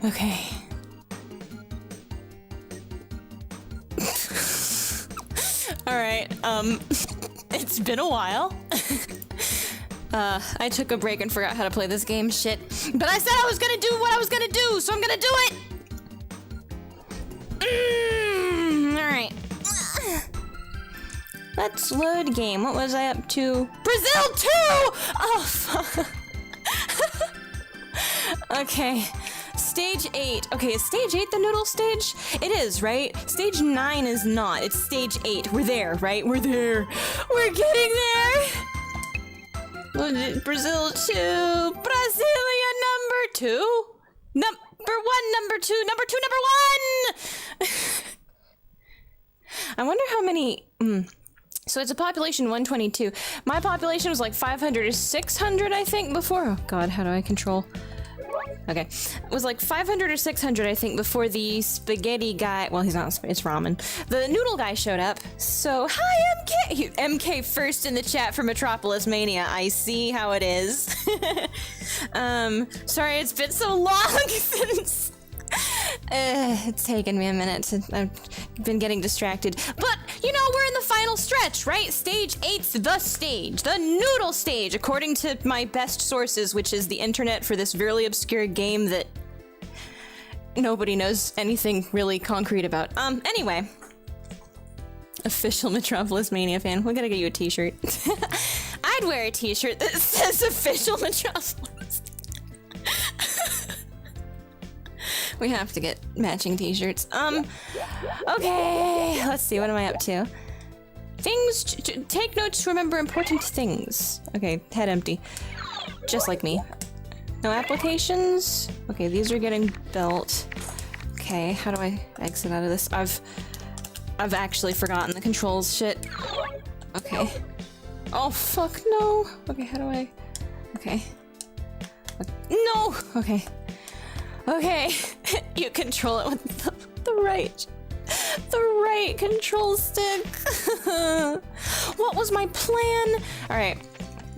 Okay. Alright, it's been a while. I took a break and forgot how to play this game, shit. But I said I was gonna do what I was gonna do, so I'm gonna do it! Alright. Let's load game. What was I up to? Brazil 2! Oh, fuck. Okay. Stage 8. Okay, is stage 8 the noodle stage? It is, right? Stage 9 is not. It's stage 8. We're there, right? We're there. We're getting there. Brazil 2. Brasilia number 2. Number 1, number 2. Number 2, number 1! I wonder how many... So it's a population 122. My population was like 500 or 600, I think, before. Oh, God, how do I control... Okay, it was like 500 or 600, I think, before the spaghetti guy, well, he's not, it's ramen. The noodle guy showed up. So, hi, MK! MK first in the chat for Metropolismania. I see how it is. Sorry, it's been so long since... it's taken me a minute. I've been getting distracted. But, you know, we're in the final stretch, right? Stage 8's the stage. The noodle stage, according to my best sources, which is the internet for this really obscure game that nobody knows anything really concrete about. Anyway. Official Metropolismania fan. We're gonna get you a t-shirt. I'd wear a t-shirt that says official Metropolis. We have to get matching t-shirts. Okay, let's see, what am I up to? Things, take notes to remember important things. Okay, head empty. Just like me. No applications? Okay, these are getting built. Okay, how do I exit out of this? I've actually forgotten the controls shit. Okay. Oh, fuck, no. Okay, how do I... Okay. No! Okay. Okay, you control it with the right control stick. What was my plan? All right,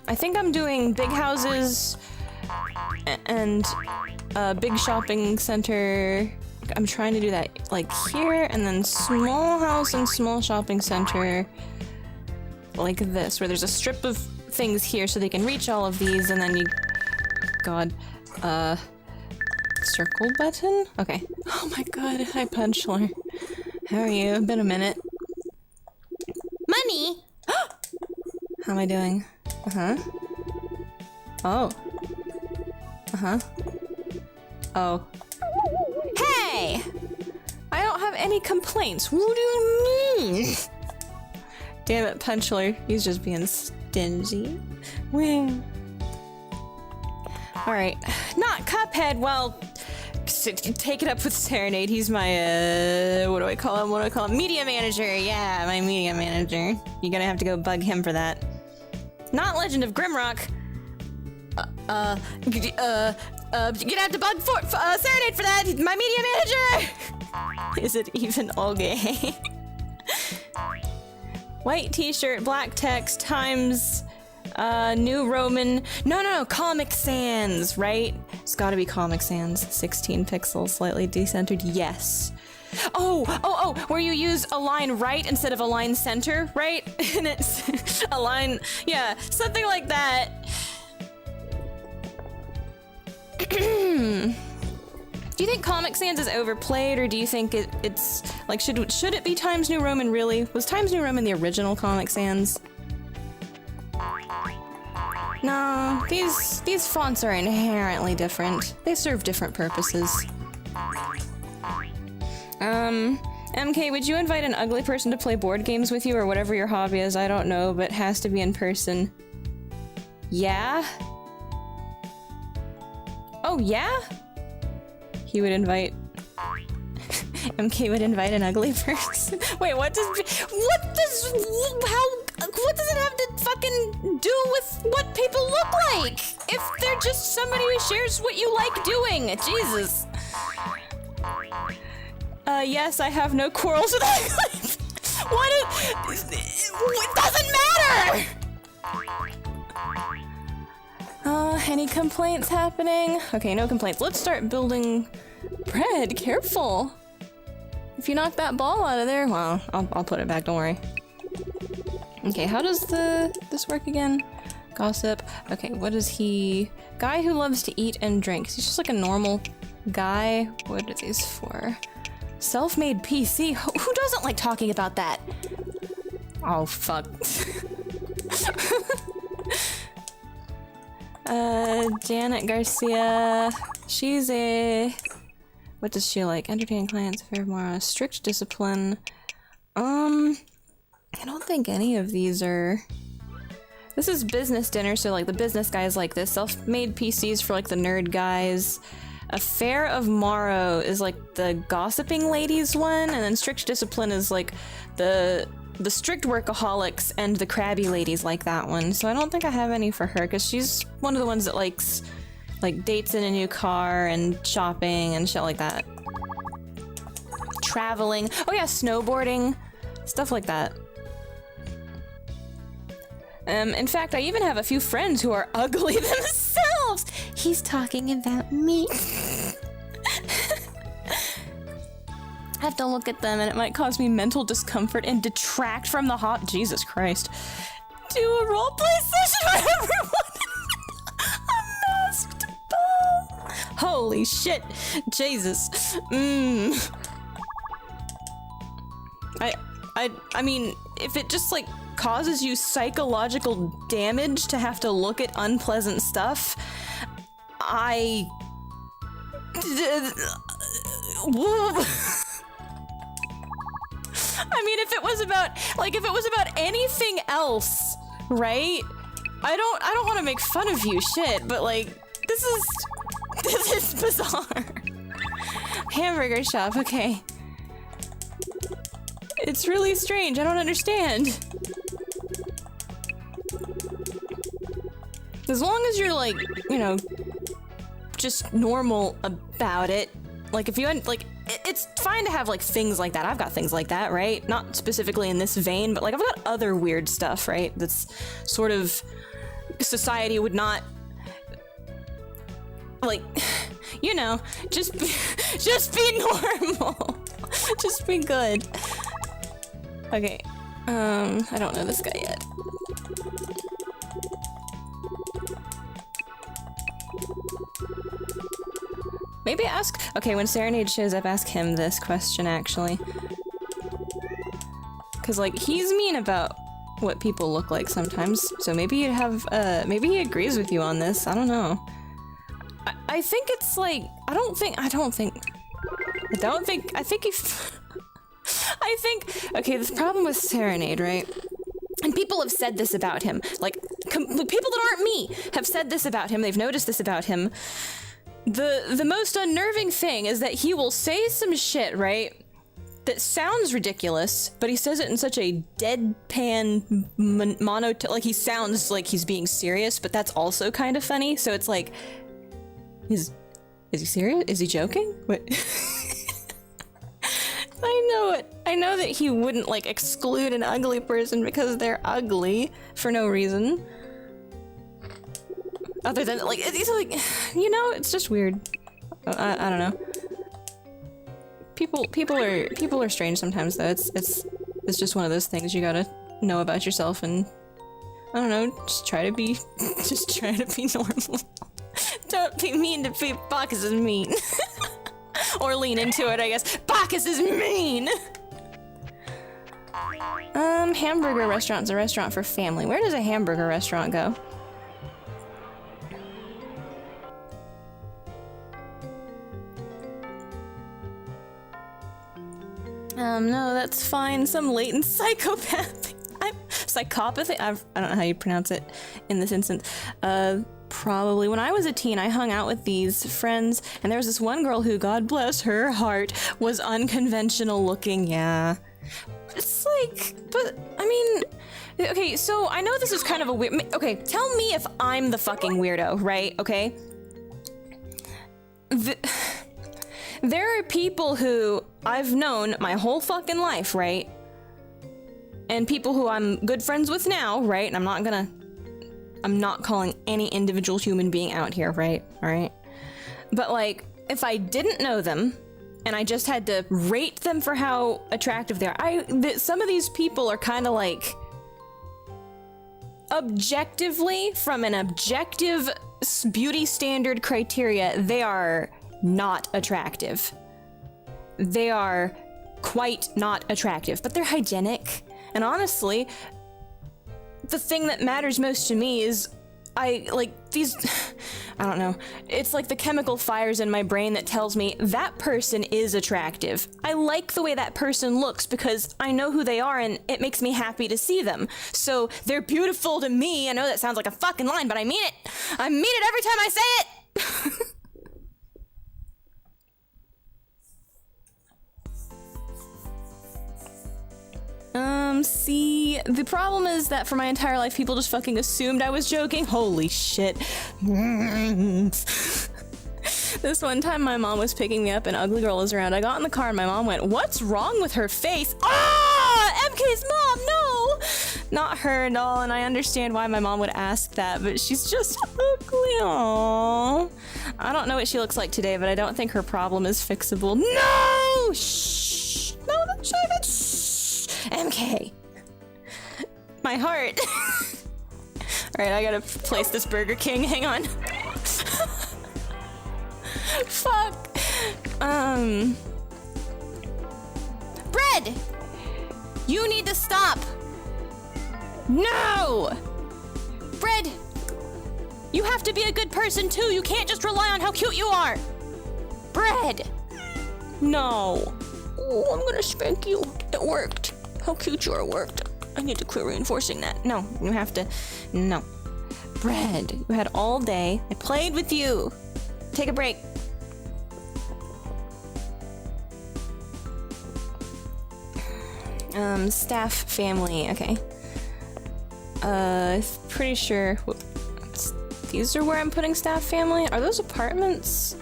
I think I'm doing big houses and a big shopping center. I'm trying to do that like here, and then small house and small shopping center like this, where there's a strip of things here so they can reach all of these, and then you, God, circle button? Okay. Oh my God, hi Punchler. How are you? Been a minute. Money! How am I doing? Uh-huh. Oh. Uh-huh. Oh. Hey! I don't have any complaints. What do you mean? Damn it, Punchler. He's just being stingy. Wing. Alright. Not Cuphead, well... Take it up with Serenade. He's my, what do I call him? What do I call him? Media manager. Yeah, my media manager. You're gonna have to go bug him for that. Not Legend of Grimrock. You're gonna have to bug for Serenade for that. My media manager. Is it even okay? White t-shirt, black text, times, New Roman. No, Comic Sans, right? It's gotta be Comic Sans. 16 pixels, slightly decentered. Yes. Oh, where you use a line right instead of a line center, right? And it's a line, yeah, something like that. Do you think Comic Sans is overplayed, or do you think it's like should it be Times New Roman really? Was Times New Roman the original Comic Sans? No, these fonts are inherently different. They serve different purposes. MK, would you invite an ugly person to play board games with you, or whatever your hobby is? I don't know, but has to be in person. Yeah? Oh Oh, yeah? He would invite... MK would invite an ugly person. Wait, what does it have to fucking do with what people look like? If they're just somebody who shares what you like doing, Jesus. Yes, I have no quarrels with ugly. It doesn't matter! Any complaints happening? Okay, no complaints. Let's start building bread. Careful. If you knock that ball out of there, well, I'll put it back, don't worry. Okay, how does this work again? Gossip. Okay, what is he? Guy who loves to eat and drink. He's just like a normal guy. What are these for? Self-made PC? Who doesn't like talking about that? Oh, fuck. Janet Garcia. She's a... What does she like? Entertaining clients, fair moral, strict discipline. I don't think any of these are... This is business dinner, so like the business guys like this. Self-made PCs for like the nerd guys. Affair of Morrow is like the gossiping ladies one, and then strict discipline is like the strict workaholics and the crabby ladies like that one. So I don't think I have any for her, because she's one of the ones that likes like dates in a new car and shopping and shit like that. Traveling. Oh yeah, snowboarding. Stuff like that. In fact, I even have a few friends who are ugly themselves. He's talking about me. I have to look at them and it might cause me mental discomfort and detract from the hot... Jesus Christ. Do a roleplay session for everyone. Holy shit, Jesus. I mean, if it just like causes you psychological damage to have to look at unpleasant stuff, I mean, if it was about anything else, right? I don't want to make fun of you, shit, but like, this is bizarre. Hamburger shop, okay. It's really strange, I don't understand. As long as you're like, you know, just normal about it. Like if you, like, it's fine to have like things like that. I've got things like that, right? Not specifically in this vein, but like I've got other weird stuff, right? That's sort of, society would not, like, you know, just be normal. Just be good. Okay, I don't know this guy yet. Maybe ask... Okay, when Serenade shows up, ask him this question, actually. Because, like, he's mean about what people look like sometimes, so maybe you'd have, maybe he agrees with you on this, I don't know. I think it's, like, I think, okay, this problem with Serenade, right? And people have said this about him. Like, people that aren't me have said this about him. They've noticed this about him. The most unnerving thing is that he will say some shit, right? That sounds ridiculous, but he says it in such a deadpan, like he sounds like he's being serious, but that's also kind of funny. So it's like, is he serious? Is he joking? What? I know that he wouldn't like exclude an ugly person because they're ugly for no reason. Other than like, it's like, you know, it's just weird. I don't know. People are strange sometimes though. It's just one of those things you gotta know about yourself, and I don't know, just try to be normal. Don't be mean to people. Bacchus is mean. Or lean into it, I guess. Bacchus is mean! Hamburger restaurant's a restaurant for family. Where does a hamburger restaurant go? No, that's fine. Some latent psychopathy. Psychopathy? I don't know how you pronounce it in this instance. probably, when I was a teen, I hung out with these friends, and there was this one girl who, God bless her heart, was unconventional looking, yeah. It's like, but, I mean, okay, so I know this is kind of a weird, okay, tell me if I'm the fucking weirdo, right, okay? There are people who I've known my whole fucking life, right? And people who I'm good friends with now, right? And I'm not calling any individual human being out here, right? All right. But like, if I didn't know them and I just had to rate them for how attractive they are, some of these people are kind of like, objectively, from an objective beauty standard criteria, they are not attractive. They are quite not attractive, but they're hygienic. And honestly, the thing that matters most to me is I don't know. It's like the chemical fires in my brain that tells me that person is attractive. I like the way that person looks because I know who they are and it makes me happy to see them. So they're beautiful to me. I know that sounds like a fucking line, but I mean it. I mean it every time I say it. See, the problem is that for my entire life, people just fucking assumed I was joking. Holy shit. This one time my mom was picking me up and Ugly Girl was around. I got in the car and my mom went, "What's wrong with her face?" Ah! MK's mom, no! Not her at all, and I understand why my mom would ask that, but she's just ugly. Aww. I don't know what she looks like today, but I don't think her problem is fixable. No! Shh! No, that's shh! MK. My heart. Alright, I gotta place this Burger King. Hang on. Fuck. Bread! You need to stop. No! Bread! You have to be a good person too. You can't just rely on how cute you are. Bread! No. Oh, I'm gonna spank you. It worked. How cute you are worked. I need to quit reinforcing that. No, you have to. No. Bread. You had all day. I played with you. Take a break. Staff, family. Okay. Pretty sure. These are where I'm putting staff, family. Are those apartments?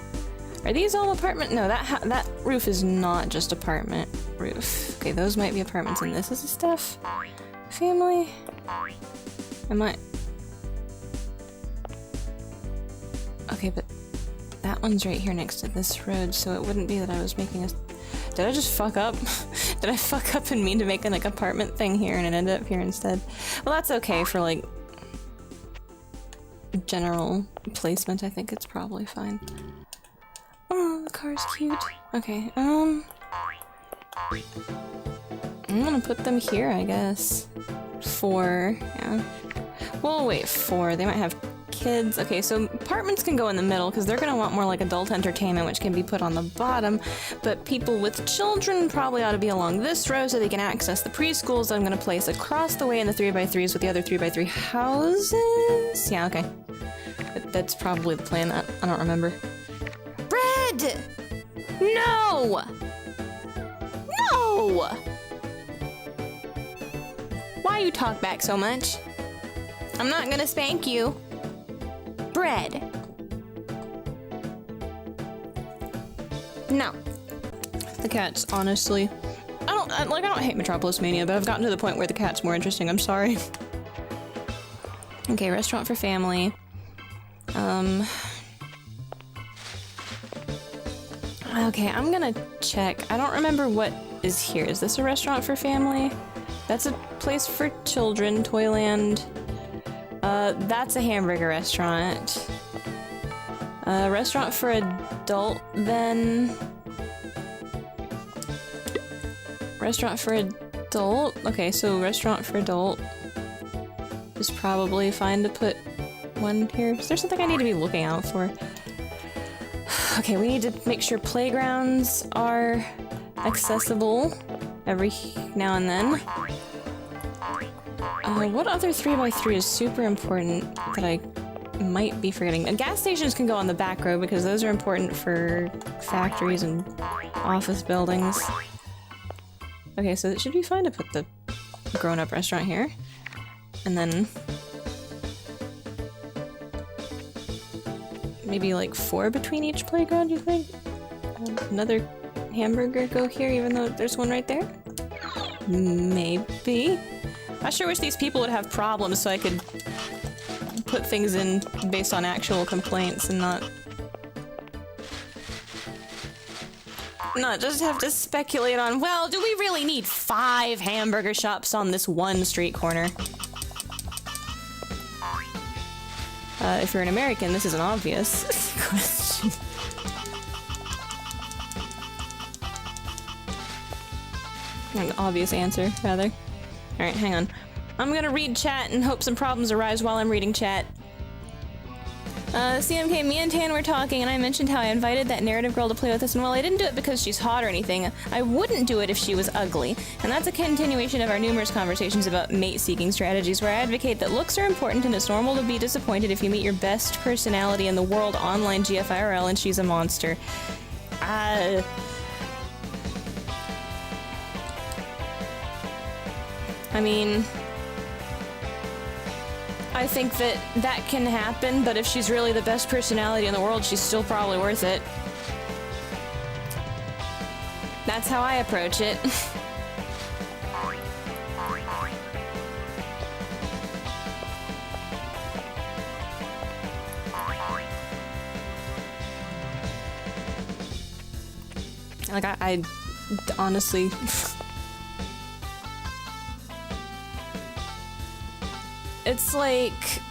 Are these all apartment? No, that roof is not just apartment roof. Okay, those might be apartments, and this is a staff family. Okay, but that one's right here next to this road, so it wouldn't be that I was making a. Did I just fuck up? Did I fuck up and mean to make an like apartment thing here, and it ended up here instead? Well, that's okay for like general placement. I think it's probably fine. Oh, the car's cute. Okay, I'm gonna put them here, I guess. 4, yeah. Well, wait, 4. They might have kids. Okay, so apartments can go in the middle because they're gonna want more like adult entertainment, which can be put on the bottom. But people with children probably ought to be along this row so they can access the preschools. I'm gonna place across the way in the 3x3s with the other 3x3 houses. Yeah, okay. That's probably the plan. I don't remember. Bread! No! No! Why you talk back so much? I'm not gonna spank you. Bread. No. The cats, honestly. I don't hate Metropolismania, but I've gotten to the point where the cat's more interesting. I'm sorry. Okay, restaurant for family. Okay, I'm gonna check. I don't remember what is here. Is this a restaurant for family? That's a place for children, Toyland. That's a hamburger restaurant. Restaurant for adult, then. Restaurant for adult? Okay, so restaurant for adult is probably fine to put one here. Is there something I need to be looking out for? Okay, we need to make sure playgrounds are accessible every now and then. What other 3x3 is super important that I might be forgetting. And gas stations can go on the back row because those are important for factories and office buildings. Okay, so it should be fine to put the grown-up restaurant here. And then maybe like 4 between each playground, you think? Another hamburger go here even though there's one right there? Maybe. I sure wish these people would have problems so I could put things in based on actual complaints and not just have to speculate on, well, do we really need 5 hamburger shops on this one street corner? If you're an American, this is an obvious question. An obvious answer, rather. Alright, hang on. I'm gonna read chat and hope some problems arise while I'm reading chat. CMK, me and Tan were talking, and I mentioned how I invited that narrative girl to play with us, and while I didn't do it because she's hot or anything, I wouldn't do it if she was ugly. And that's a continuation of our numerous conversations about mate-seeking strategies, where I advocate that looks are important and it's normal to be disappointed if you meet your best personality in the world online GFIRL and she's a monster. I mean, I think that that can happen, but if she's really the best personality in the world, she's still probably worth it. That's how I approach it. Like, I honestly... It's like...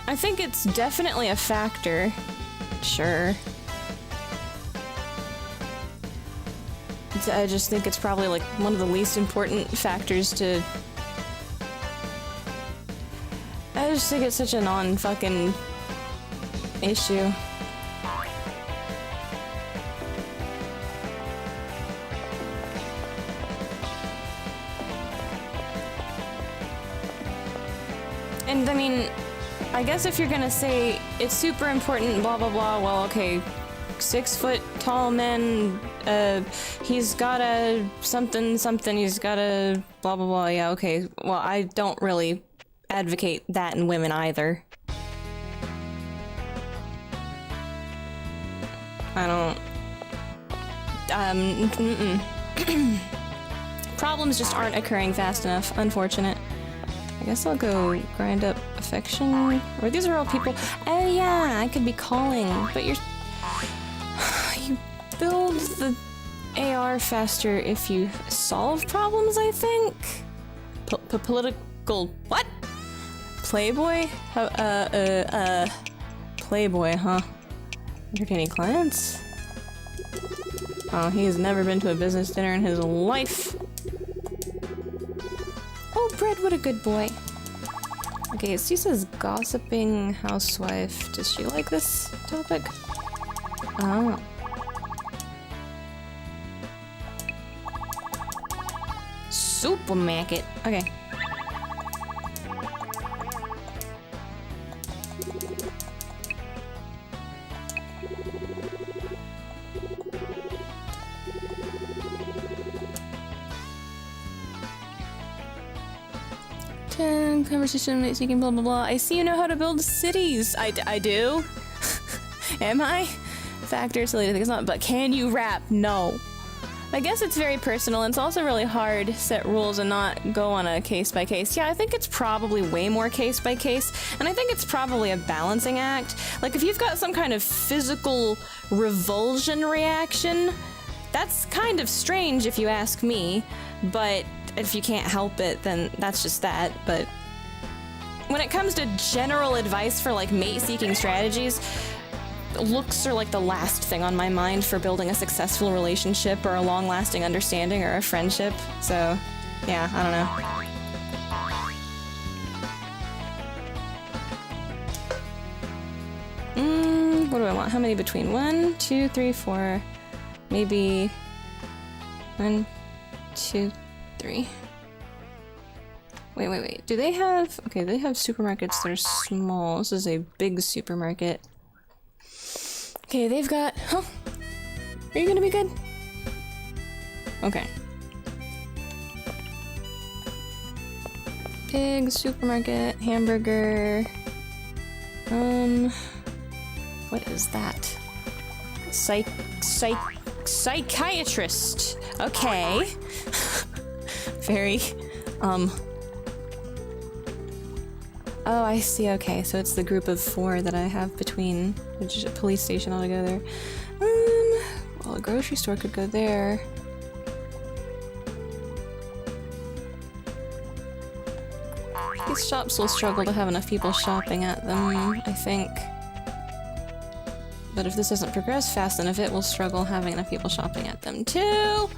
I think it's definitely a factor. Sure. I just think it's probably like one of the least important factors to... I just think it's such a non-fucking issue. And I mean, I guess if you're gonna say it's super important, blah blah blah, well, okay, 6 foot tall men, he's got a something, he's got a blah blah blah, yeah, okay. Well, I don't really advocate that in women either. I don't... Problems just aren't occurring fast enough, unfortunate. I guess I'll go grind up affection. Or these are all people. Oh yeah, I could be calling, but you build the AR faster if you solve problems, I think? Political... What? Playboy? Playboy, huh? Entertaining clients? Oh, he has never been to a business dinner in his life. Oh, Bread, what a good boy. Okay, she says gossiping housewife. Does she like this topic? Oh. Supermarket. Okay. Conversation seeking blah blah blah. I see you know how to build cities. I do. Am I? Factor silly to think it's not, but can you rap? No. I guess it's very personal, and it's also really hard to set rules and not go on a case by case. Yeah, I think it's probably way more case by case, and I think it's probably a balancing act. Like, if you've got some kind of physical revulsion reaction, that's kind of strange if you ask me, but if you can't help it, then that's just that. But when it comes to general advice for like mate-seeking strategies, looks are like the last thing on my mind for building a successful relationship or a long-lasting understanding or a friendship. So, yeah, I don't know. What do I want? How many between? 1, 2, 3, 4. Maybe 1, 2, 3. Wait. Do they have... Okay, they have supermarkets that are small. This is a big supermarket. Okay, they've got... Huh? Are you gonna be good? Okay. Big supermarket, hamburger... What is that? Psychiatrist. Okay. Very, Oh, I see, okay. So it's the group of 4 that I have between the police station altogether. Well, a grocery store could go there. These shops will struggle to have enough people shopping at them, I think. But if this doesn't progress fast enough, it will struggle having enough people shopping at them too!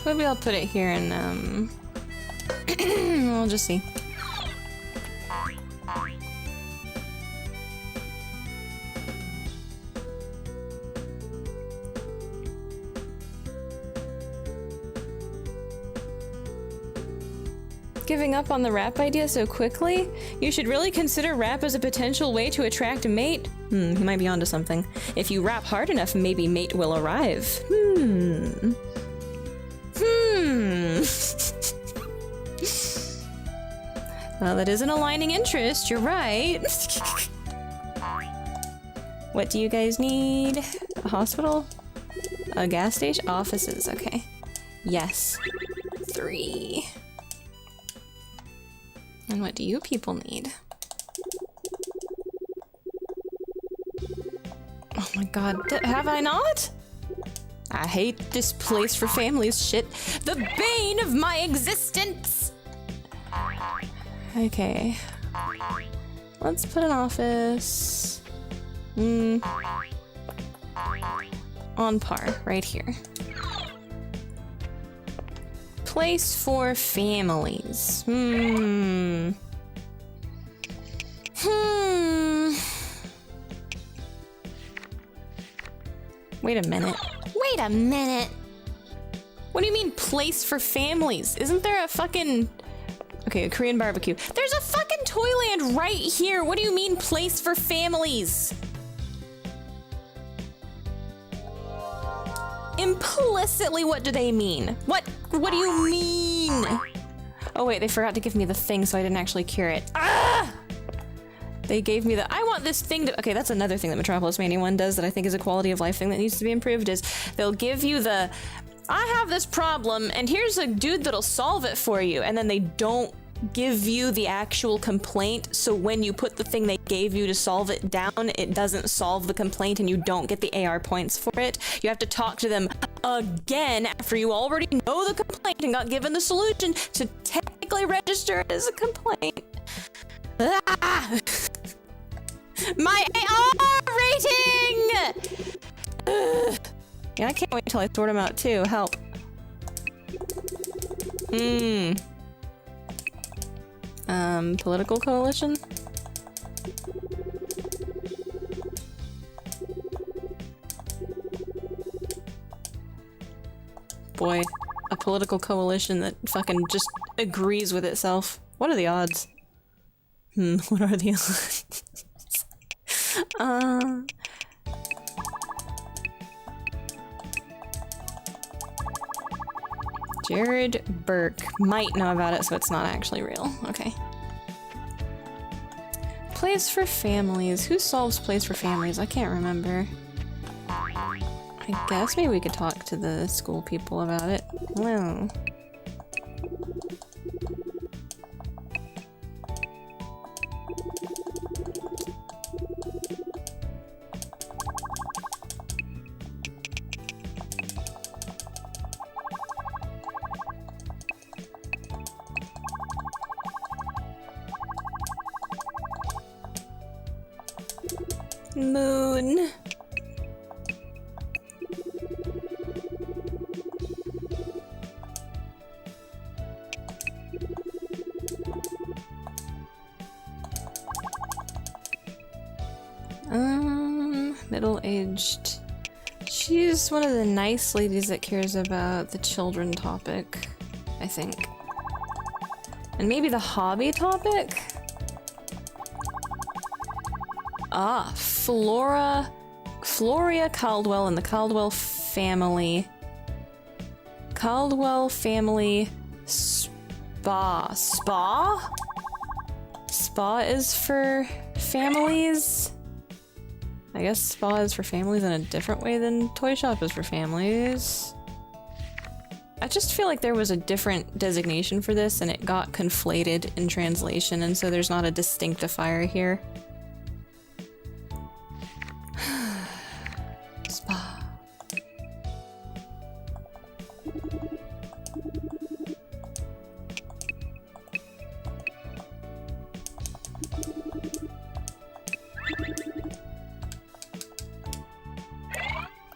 Maybe I'll put it here and, we'll just see. Giving up on the rap idea so quickly? You should really consider rap as a potential way to attract a mate. He might be onto something. If you rap hard enough, maybe mate will arrive. Well, that is an aligning interest, you're right. What do you guys need? A hospital? A gas station? Offices, okay. Yes. 3. And what do you people need? Oh my god, have I not? I hate this place for families shit. The bane of my existence! Okay. Let's put an office... on par, right here. Place for families. Wait a minute. Wait a minute! What do you mean, place for families? Isn't there a fucking... Okay, a Korean barbecue. There's a fucking Toyland right here! What do you mean, place for families? Implicitly, what do they mean? What do you mean? Oh wait, they forgot to give me the thing, so I didn't actually cure it. Ah! They gave me the, I want this thing to, okay, that's another thing that Metropolismania 1 does that I think is a quality of life thing that needs to be improved, is they'll give you the, I have this problem, and here's a dude that'll solve it for you, and then they don't give you the actual complaint, so when you put the thing they gave you to solve it down, it doesn't solve the complaint and you don't get the AR points for it. You have to talk to them again after you already know the complaint and got given the solution to technically register it as a complaint. Ah! My AR rating! Ugh. Yeah, I can't wait till I sort them out too. Help. Political coalition? Boy, a political coalition that fucking just agrees with itself. What are the odds? What are the odds? Jared Burke might know about it, so it's not actually real. Okay. Place for families. Who solves place for families? I can't remember. I guess maybe we could talk to the school people about it. Well. Moon. Middle-aged She's one of the nice ladies that cares about the children topic, I think. And maybe the hobby topic? Ah, Floria Caldwell and the Caldwell family. Caldwell family spa. Spa? Spa is for families? I guess spa is for families in a different way than toy shop is for families. I just feel like there was a different designation for this and it got conflated in translation, and so there's not a distinctifier here. Spa.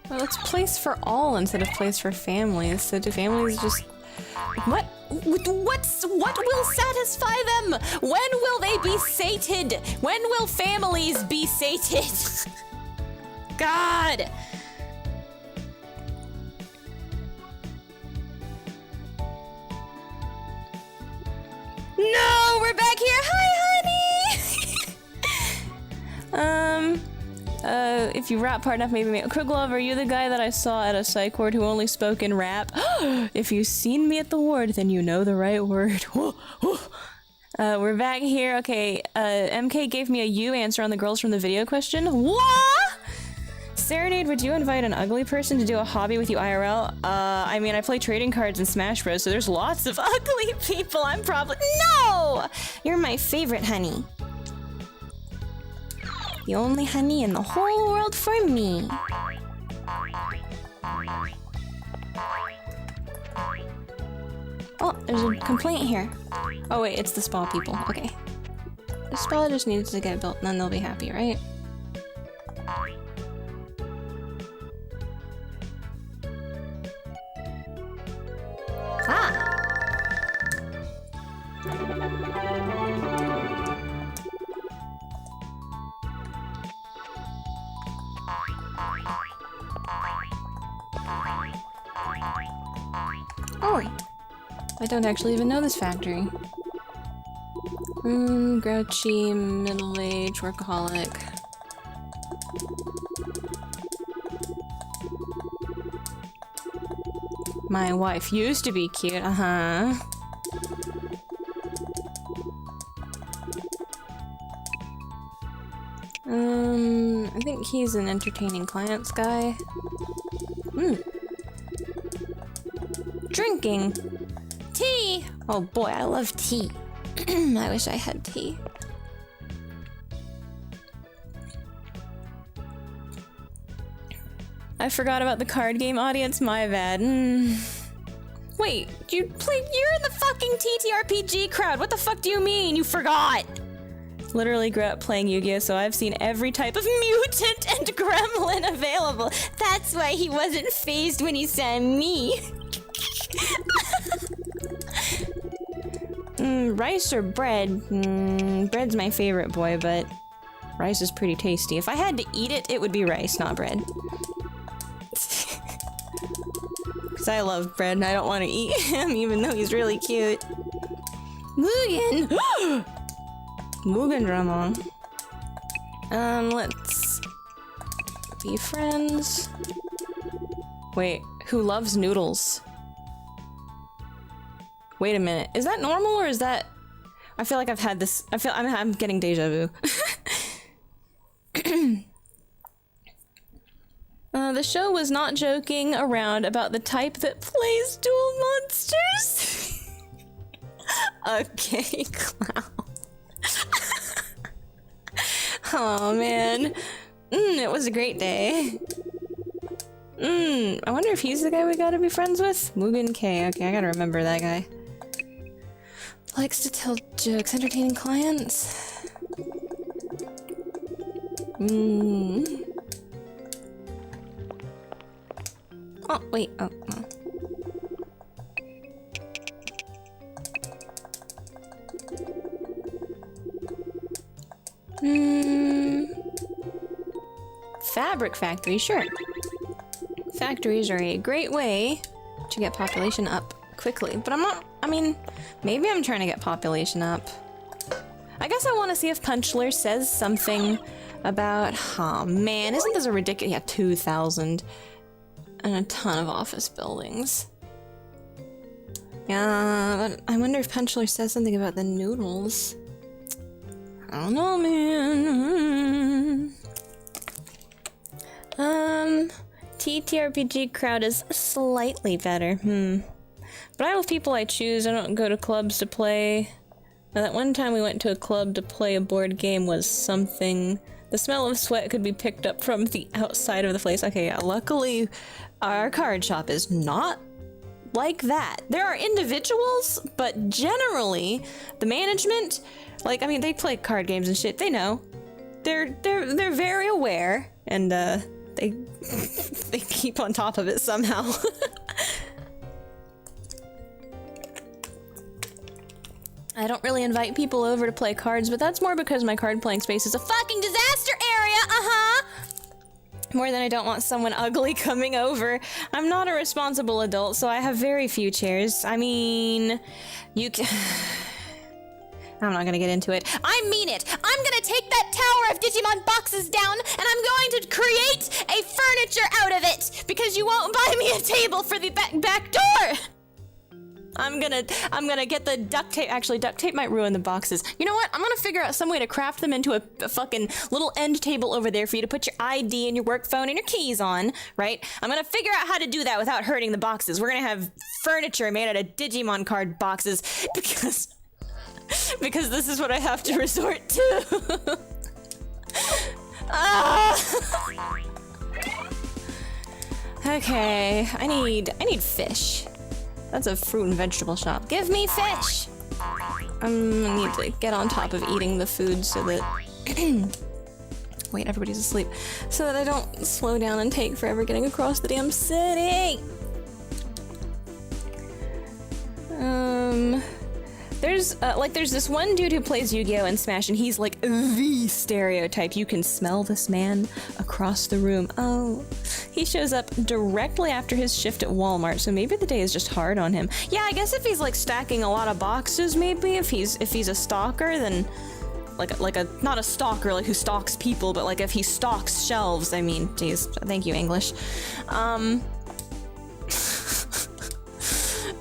Well, it's place for all instead of place for families. So do families just... What will satisfy them? When will they be sated? When will families be sated? God! No, we're back here. Hi, honey. If you rap hard enough, maybe. Kriglov, are you the guy that I saw at a psych ward who only spoke in rap? If you've seen me at the ward, then you know the right word. We're back here. Okay, MK gave me a you answer on the girls from the video question. What? Serenade, would you invite an ugly person to do a hobby with you IRL? I mean, I play trading cards in Smash Bros, so there's lots of ugly people. I'm probably— No! You're my favorite, honey. The only honey in the whole world for me. Oh, there's a complaint here. Oh wait, it's the spa people. Okay. The spa just needs to get built and then they'll be happy, right? Ah! Oh! I don't actually even know this factory. Grouchy, middle-aged, workaholic. My wife used to be cute, uh-huh. I think he's an entertaining clients guy. Drinking! Tea! Oh boy, I love tea. I wish I had tea. I forgot about the card game audience, my bad. Wait, you're in the fucking TTRPG crowd. What the fuck do you mean? You forgot! Literally grew up playing Yu-Gi-Oh, so I've seen every type of mutant and gremlin available. That's why he wasn't phased when he saw me. Rice or bread? Bread's my favorite, boy, but rice is pretty tasty. If I had to eat it, it would be rice, not bread. Because I love bread and I don't want to eat him, even though he's really cute. Mugen! Mugen Dramon. Let's be friends. Wait, who loves noodles? Wait a minute, is that normal or is that— I feel like I've had this— I'm getting deja vu. The show was not joking around about the type that plays dual monsters. Okay, clown. Oh man. It was a great day. I wonder if he's the guy we gotta be friends with? Mugen K. Okay, I gotta remember that guy. Likes to tell jokes, entertaining clients. Oh, wait. Oh. Fabric factory, sure. Factories are a great way to get population up quickly, but I'm not, I mean, maybe I'm trying to get population up. I guess I want to see if Punchler says something about, oh man, isn't this a ridiculous, yeah, 2,000 and a ton of office buildings. Yeah, but I wonder if Punchler says something about the noodles. I don't know, man. TTRPG crowd is slightly better, But I have people I choose, I don't go to clubs to play. Now that one time we went to a club to play a board game was something. The smell of sweat could be picked up from the outside of the place. Okay, yeah, luckily our card shop is not like that. There are individuals, but generally the management, like, I mean, they play card games and shit, they know. They're very aware, and they keep on top of it somehow. I don't really invite people over to play cards, but that's more because my card playing space is a fucking disaster area, More than I don't want someone ugly coming over. I'm not a responsible adult, so I have very few chairs. I mean, you can... I'm not gonna get into it. I mean it! I'm gonna take that tower of Digimon boxes down, and I'm going to create a furniture out of it! Because you won't buy me a table for the back door! I'm gonna get the duct tape. Actually, duct tape might ruin the boxes. You know what? I'm gonna figure out some way to craft them into a fucking little end table over there for you to put your ID and your work phone and your keys on, right? I'm gonna figure out how to do that without hurting the boxes. We're gonna have furniture made out of Digimon card boxes because this is what I have to resort to. Okay, I need fish. That's a fruit and vegetable shop. Give me fish! I need to get on top of eating the food so that... Wait, everybody's asleep. So that I don't slow down and take forever getting across the damn city! There's this one dude who plays Yu-Gi-Oh! And Smash, and he's like the stereotype. You can smell this man across the room. Oh. He shows up directly after his shift at Walmart, so maybe the day is just hard on him. Yeah, I guess if he's like stacking a lot of boxes, maybe if he's a stalker, then like a not a stalker like who stalks people, but like if he stalks shelves. I mean, geez, thank you, English.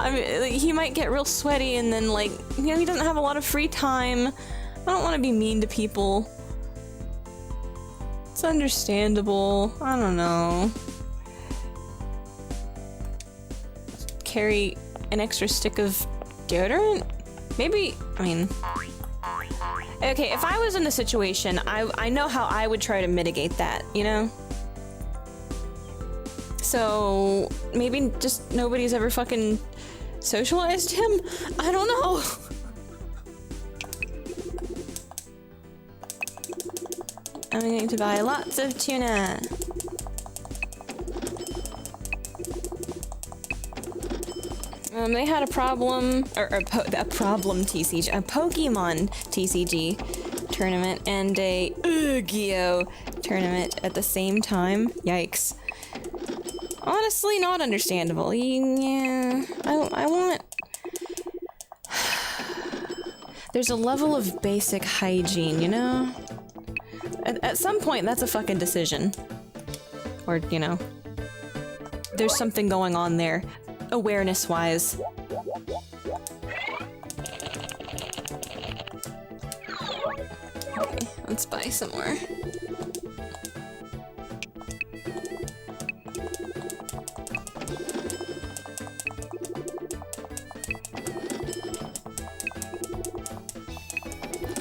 I mean, like, he might get real sweaty, and then like, you know, he doesn't have a lot of free time. I don't want to be mean to people. It's understandable. I don't know. Carry an extra stick of deodorant? Maybe, I mean... Okay, if I was in the situation, I know how I would try to mitigate that, you know? So, maybe just nobody's ever fucking socialized him? I don't know. I'm going to buy lots of tuna. They had a problem, a Pokemon TCG tournament and a Yu-Gi-Oh! Tournament at the same time. Yikes. Honestly, not understandable. Yeah, I want... There's a level of basic hygiene, you know? At some point, that's a fucking decision. Or, you know, there's something going on there, awareness-wise. Okay, let's buy some more.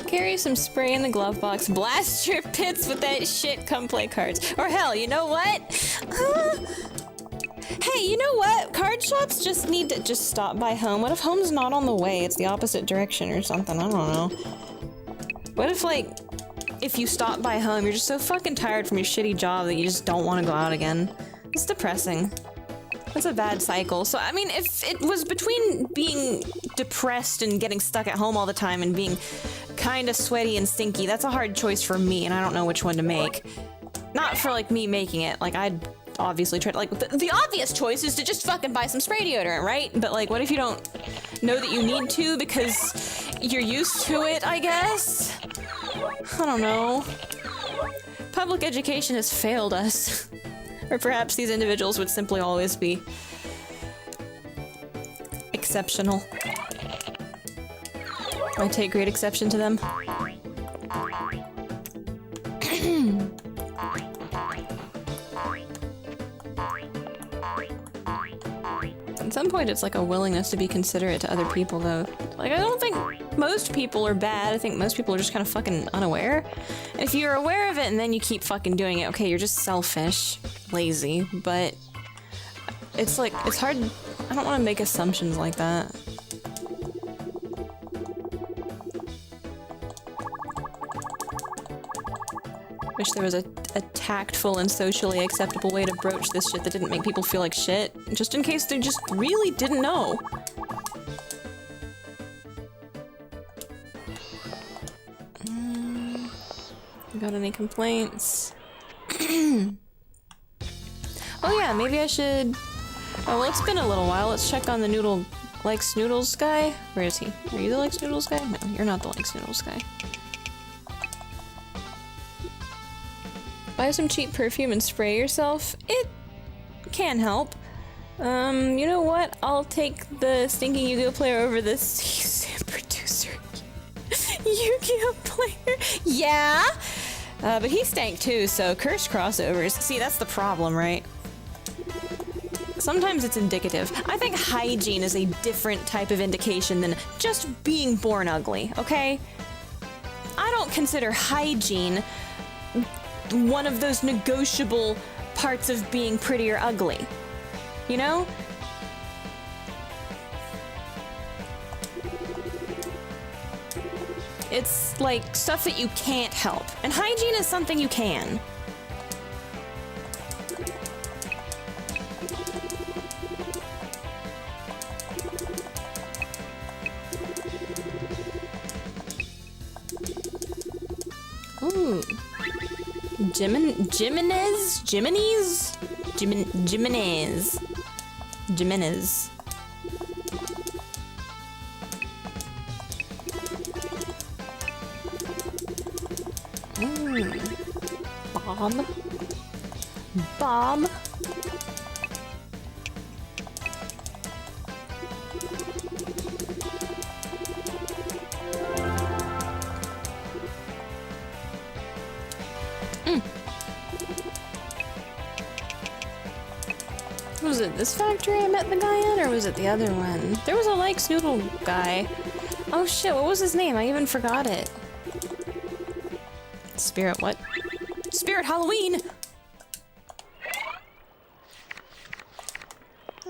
Carry some spray in the glove box, blast your pits with that shit, come play cards. Or hell, you know what? Hey, you know what? Card shops just need to just stop by home. What if home's not on the way? It's the opposite direction or something, I don't know. What if, like, if you stop by home, you're just so fucking tired from your shitty job that you just don't want to go out again? It's depressing. That's a bad cycle. So, I mean, if it was between being depressed and getting stuck at home all the time and being kind of sweaty and stinky, that's a hard choice for me, and I don't know which one to make. Not for, like, me making it. Like, obviously try to, like, the obvious choice is to just fucking buy some spray deodorant, right? But like, what if you don't know that you need to because you're used to it, I guess? I don't know. Public education has failed us. Or perhaps these individuals would simply always be exceptional. I take great exception to them. At some point, it's like a willingness to be considerate to other people, though. Like, I don't think most people are bad. I think most people are just kind of fucking unaware. And if you're aware of it and then you keep fucking doing it, okay, you're just selfish, lazy, but it's like, it's hard. I don't want to make assumptions like that. Wish there was a tactful and socially acceptable way to broach this shit that didn't make people feel like shit, just in case they just really didn't know. Got any complaints? Oh yeah, maybe I should... Oh, well, it's been a little while. Let's check on the Noodle... Likes Noodles guy? Where is he? Are you the Likes Noodles guy? No, you're not the Likes Noodles guy. Buy some cheap perfume and spray yourself. It can help. You know what? I'll take the stinking Yu-Gi-Oh player over this producer. Yu-Gi-Oh player? Yeah! But he stank too, so cursed crossovers. See, that's the problem, right? Sometimes it's indicative. I think hygiene is a different type of indication than just being born ugly, okay? I don't consider hygiene one of those negotiable parts of being pretty or ugly. You know? It's like stuff that you can't help. And hygiene is something you can. Ooh. Jimenez? Bob. Was it this factory I met the guy at, or was it the other one? There was a Likes Noodle guy. Oh shit, what was his name? I even forgot it. Spirit what? Spirit Halloween!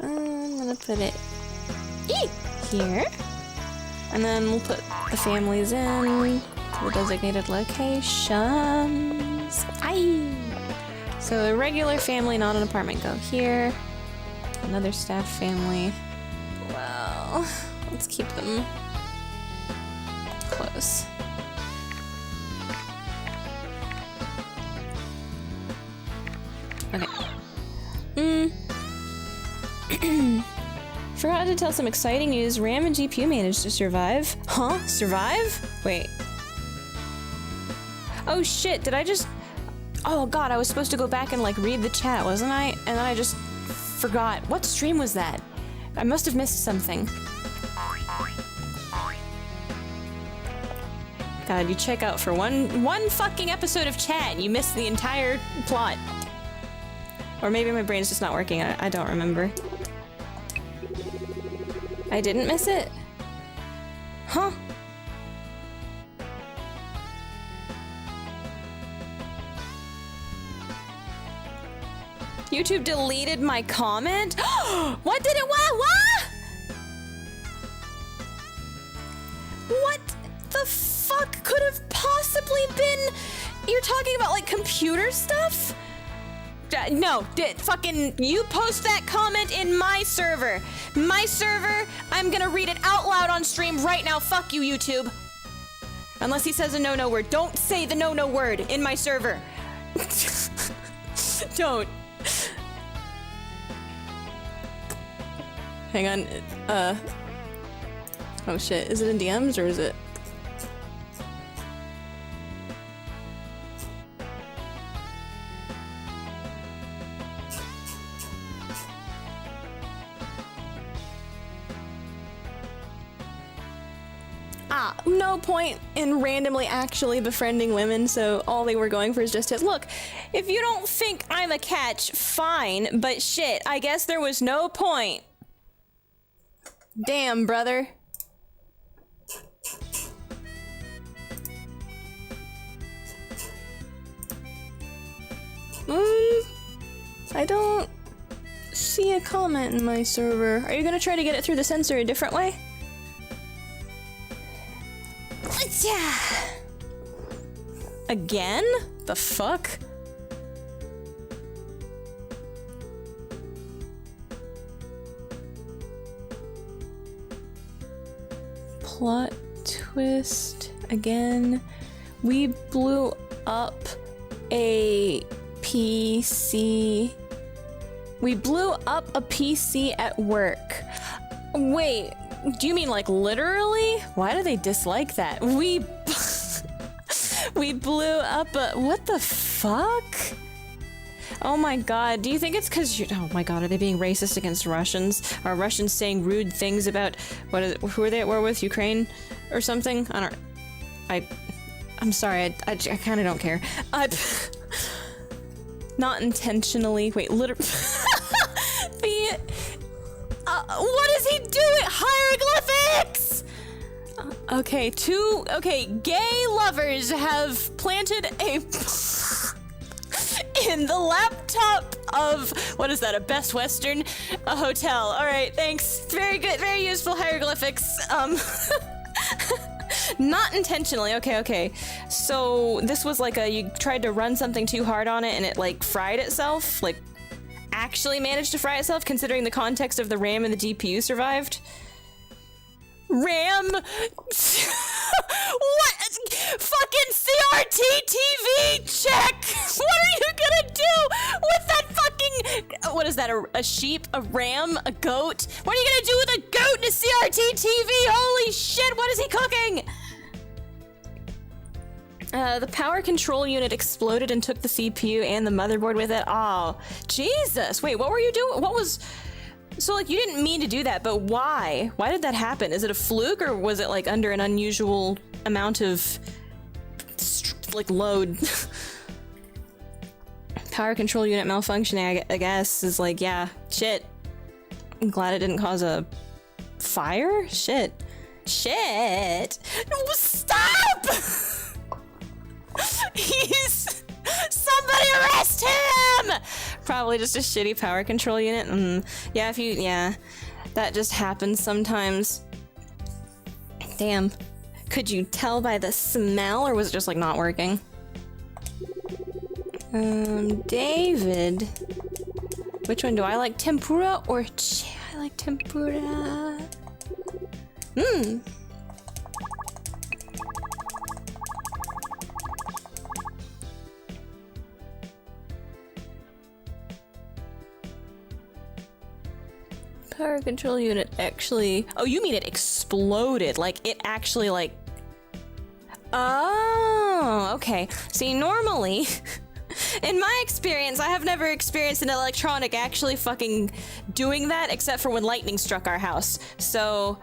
I'm gonna put it here. And then we'll put the families in to the designated locations. Aye! So a regular family, not an apartment, go here. Another staff family. Well, let's keep them close. Okay. Forgot to tell some exciting news. RAM and GPU managed to survive. Huh? Survive? Wait. Oh shit, did I just... Oh god, I was supposed to go back and like read the chat, wasn't I? And then I just forgot. What stream was that? I must have missed something. God, you check out for one fucking episode of chat and you miss the entire plot. Or maybe my brain's just not working. I don't remember. I didn't miss it? Huh? YouTube deleted my comment? What did it? What? What the fuck could have possibly been? You're talking about like computer stuff? No, fucking, you post that comment in my server. My server, I'm gonna read it out loud on stream right now. Fuck you, YouTube. Unless he says a no-no word. Don't say the no-no word in my server. Don't. Hang on. Oh shit. Is it in DMs or is it? No point in randomly actually befriending women, so all they were going for is just his. Look, if you don't think I'm a catch, fine, but shit, I guess there was no point. Damn, brother. I don't see a comment in my server. Are you gonna try to get it through the sensor a different way? Again? The fuck? Plot twist again. We blew up a PC. We blew up a PC at work. Wait, do you mean like literally? Why do they dislike that? We blew up a, what the fuck? Oh my god, do you think it's because you, oh my god, are they being racist against Russians? Are Russians saying rude things about, what is it, who are they at war with, Ukraine or something? I'm sorry, I kind of don't care. Not intentionally, wait, literally, what is he doing? Hieroglyphics! Okay, gay lovers have planted a in the laptop of, what is that, a Best Western? A hotel. Alright, thanks. Very good, very useful hieroglyphics. Not intentionally, okay. So, this was like you tried to run something too hard on it and it like fried itself? Like, actually managed to fry itself considering the context of the RAM and the GPU survived? RAM? What? Fucking CRT TV check! What are you gonna do with that fucking... What is that, a sheep? A ram? A goat? What are you gonna do with a goat and a CRT TV? Holy shit, what is he cooking? The power control unit exploded and took the CPU and the motherboard with it. Oh, Jesus. Wait, what were you doing? What was... So, like, you didn't mean to do that, but why? Why did that happen? Is it a fluke, or was it, like, under an unusual amount of, like, load? Power control unit malfunctioning, I guess, is like, yeah, shit. I'm glad it didn't cause a fire? Shit. Stop! Somebody arrest him! Probably just a shitty power control unit. Yeah, that just happens sometimes. Damn. Could you tell by the smell, or was it just like not working? David. Which one do I like? Tempura or I like tempura. Power control unit actually... Oh, you mean it exploded. Like, it actually, like... Oh, okay. See, normally, in my experience, I have never experienced an electronic actually fucking doing that, except for when lightning struck our house. So,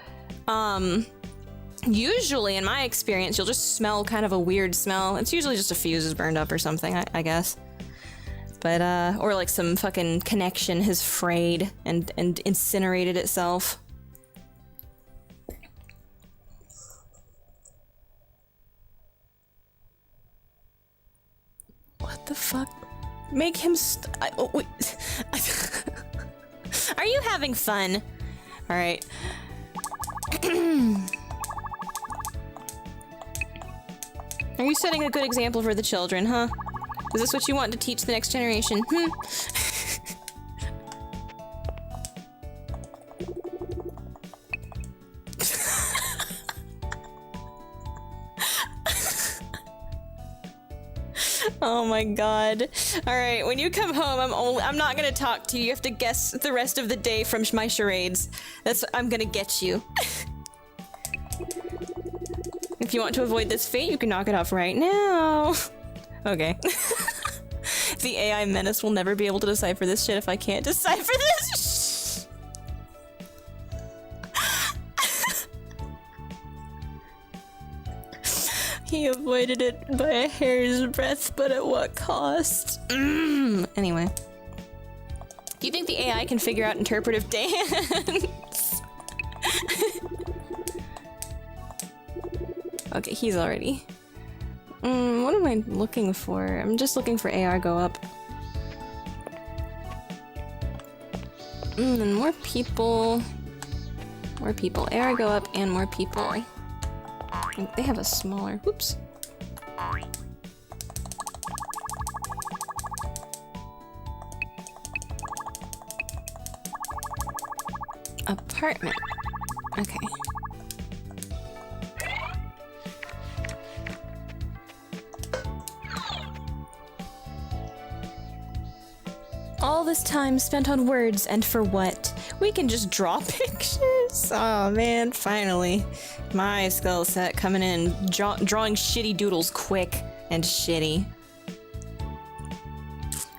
usually, in my experience, you'll just smell kind of a weird smell. It's usually just a fuse is burned up or something, I guess. But, or like some fucking connection has frayed and incinerated itself. What the fuck? Make him oh, wait. Are you having fun? Alright. Are you setting a good example for the children, huh? Is this what you want to teach the next generation? Oh my god. Alright, when you come home, I'm not gonna talk to you. You have to guess the rest of the day from my charades. I'm gonna get you. If you want to avoid this fate, you can knock it off right now. Okay. The AI menace will never be able to decipher this shit if I can't decipher this. He avoided it by a hair's breadth, but at what cost? Anyway. Do you think the AI can figure out interpretive dance? Okay, he's already. What am I looking for? I'm just looking for AR go up. And more people. More people. AR go up and more people. They have a smaller. Whoops. Apartment. Okay. All this time spent on words, and for what? We can just draw pictures? Oh man, finally. My skill set coming in, drawing shitty doodles quick and shitty.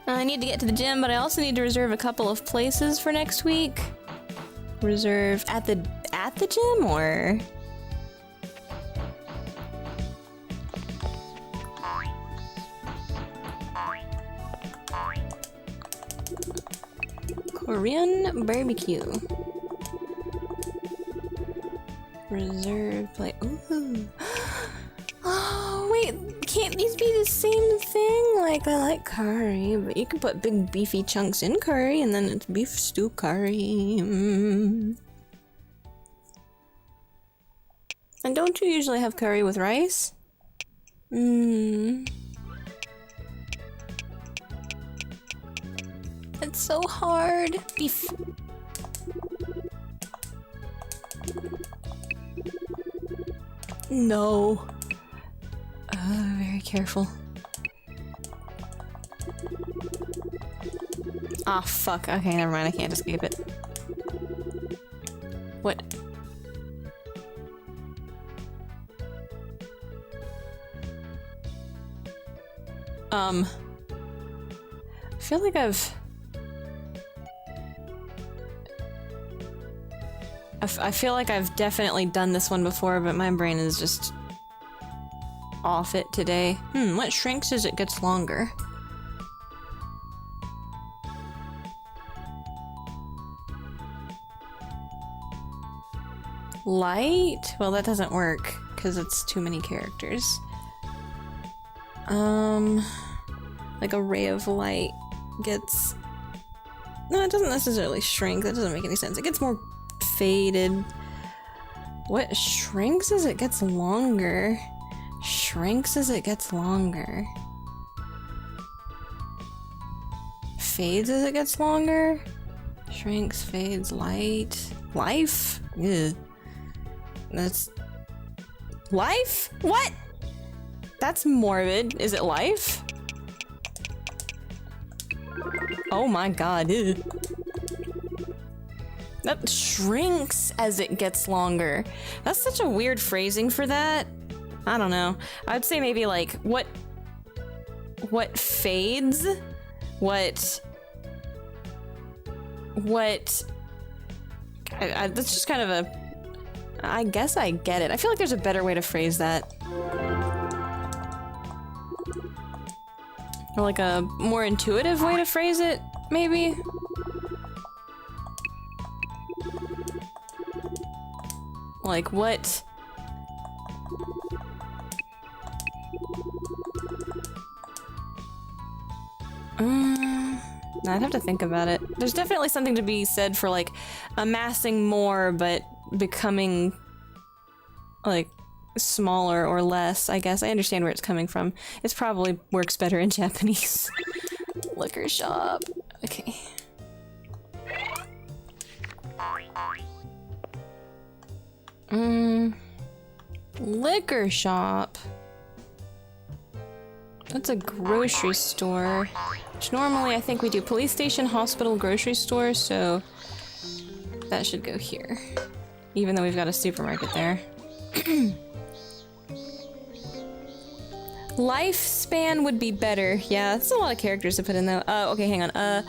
I need to get to the gym, but I also need to reserve a couple of places for next week. Reserve at the gym, or? Korean barbecue. Reserve plate. Ooh. Oh, wait. Can't these be the same thing? Like, I like curry, but you can put big beefy chunks in curry, and then it's beef stew curry. And don't you usually have curry with rice? It's so hard. Beef. No. Very careful. Ah, fuck. Okay, never mind. I can't escape it. What? I feel like I feel like I've definitely done this one before, but my brain is just off it today. What shrinks as it gets longer? Light? Well, that doesn't work, because it's too many characters. Like a ray of light gets... No, it doesn't necessarily shrink. That doesn't make any sense. It gets more faded. What shrinks as it gets longer? Shrinks as it gets longer. Fades as it gets longer? Shrinks, fades, light. Life? Ugh. That's... Life? What? That's morbid. Is it life? Oh my god. Ew. That shrinks as it gets longer. That's such a weird phrasing for that. I don't know. I'd say maybe like what fades? What that's just kind of a... I guess I get it. I feel like there's a better way to phrase that. Or like a more intuitive way to phrase it, maybe? Like what? I'd have to think about it. There's definitely something to be said for like amassing more but becoming like smaller or less, I guess. I understand where it's coming from. It probably works better in Japanese. Liquor shop. Okay. Liquor shop. That's a grocery store. Which normally I think we do police station, hospital, grocery store, so that should go here. Even though we've got a supermarket there. Lifespan would be better. Yeah, that's a lot of characters to put in though. Okay, hang on. A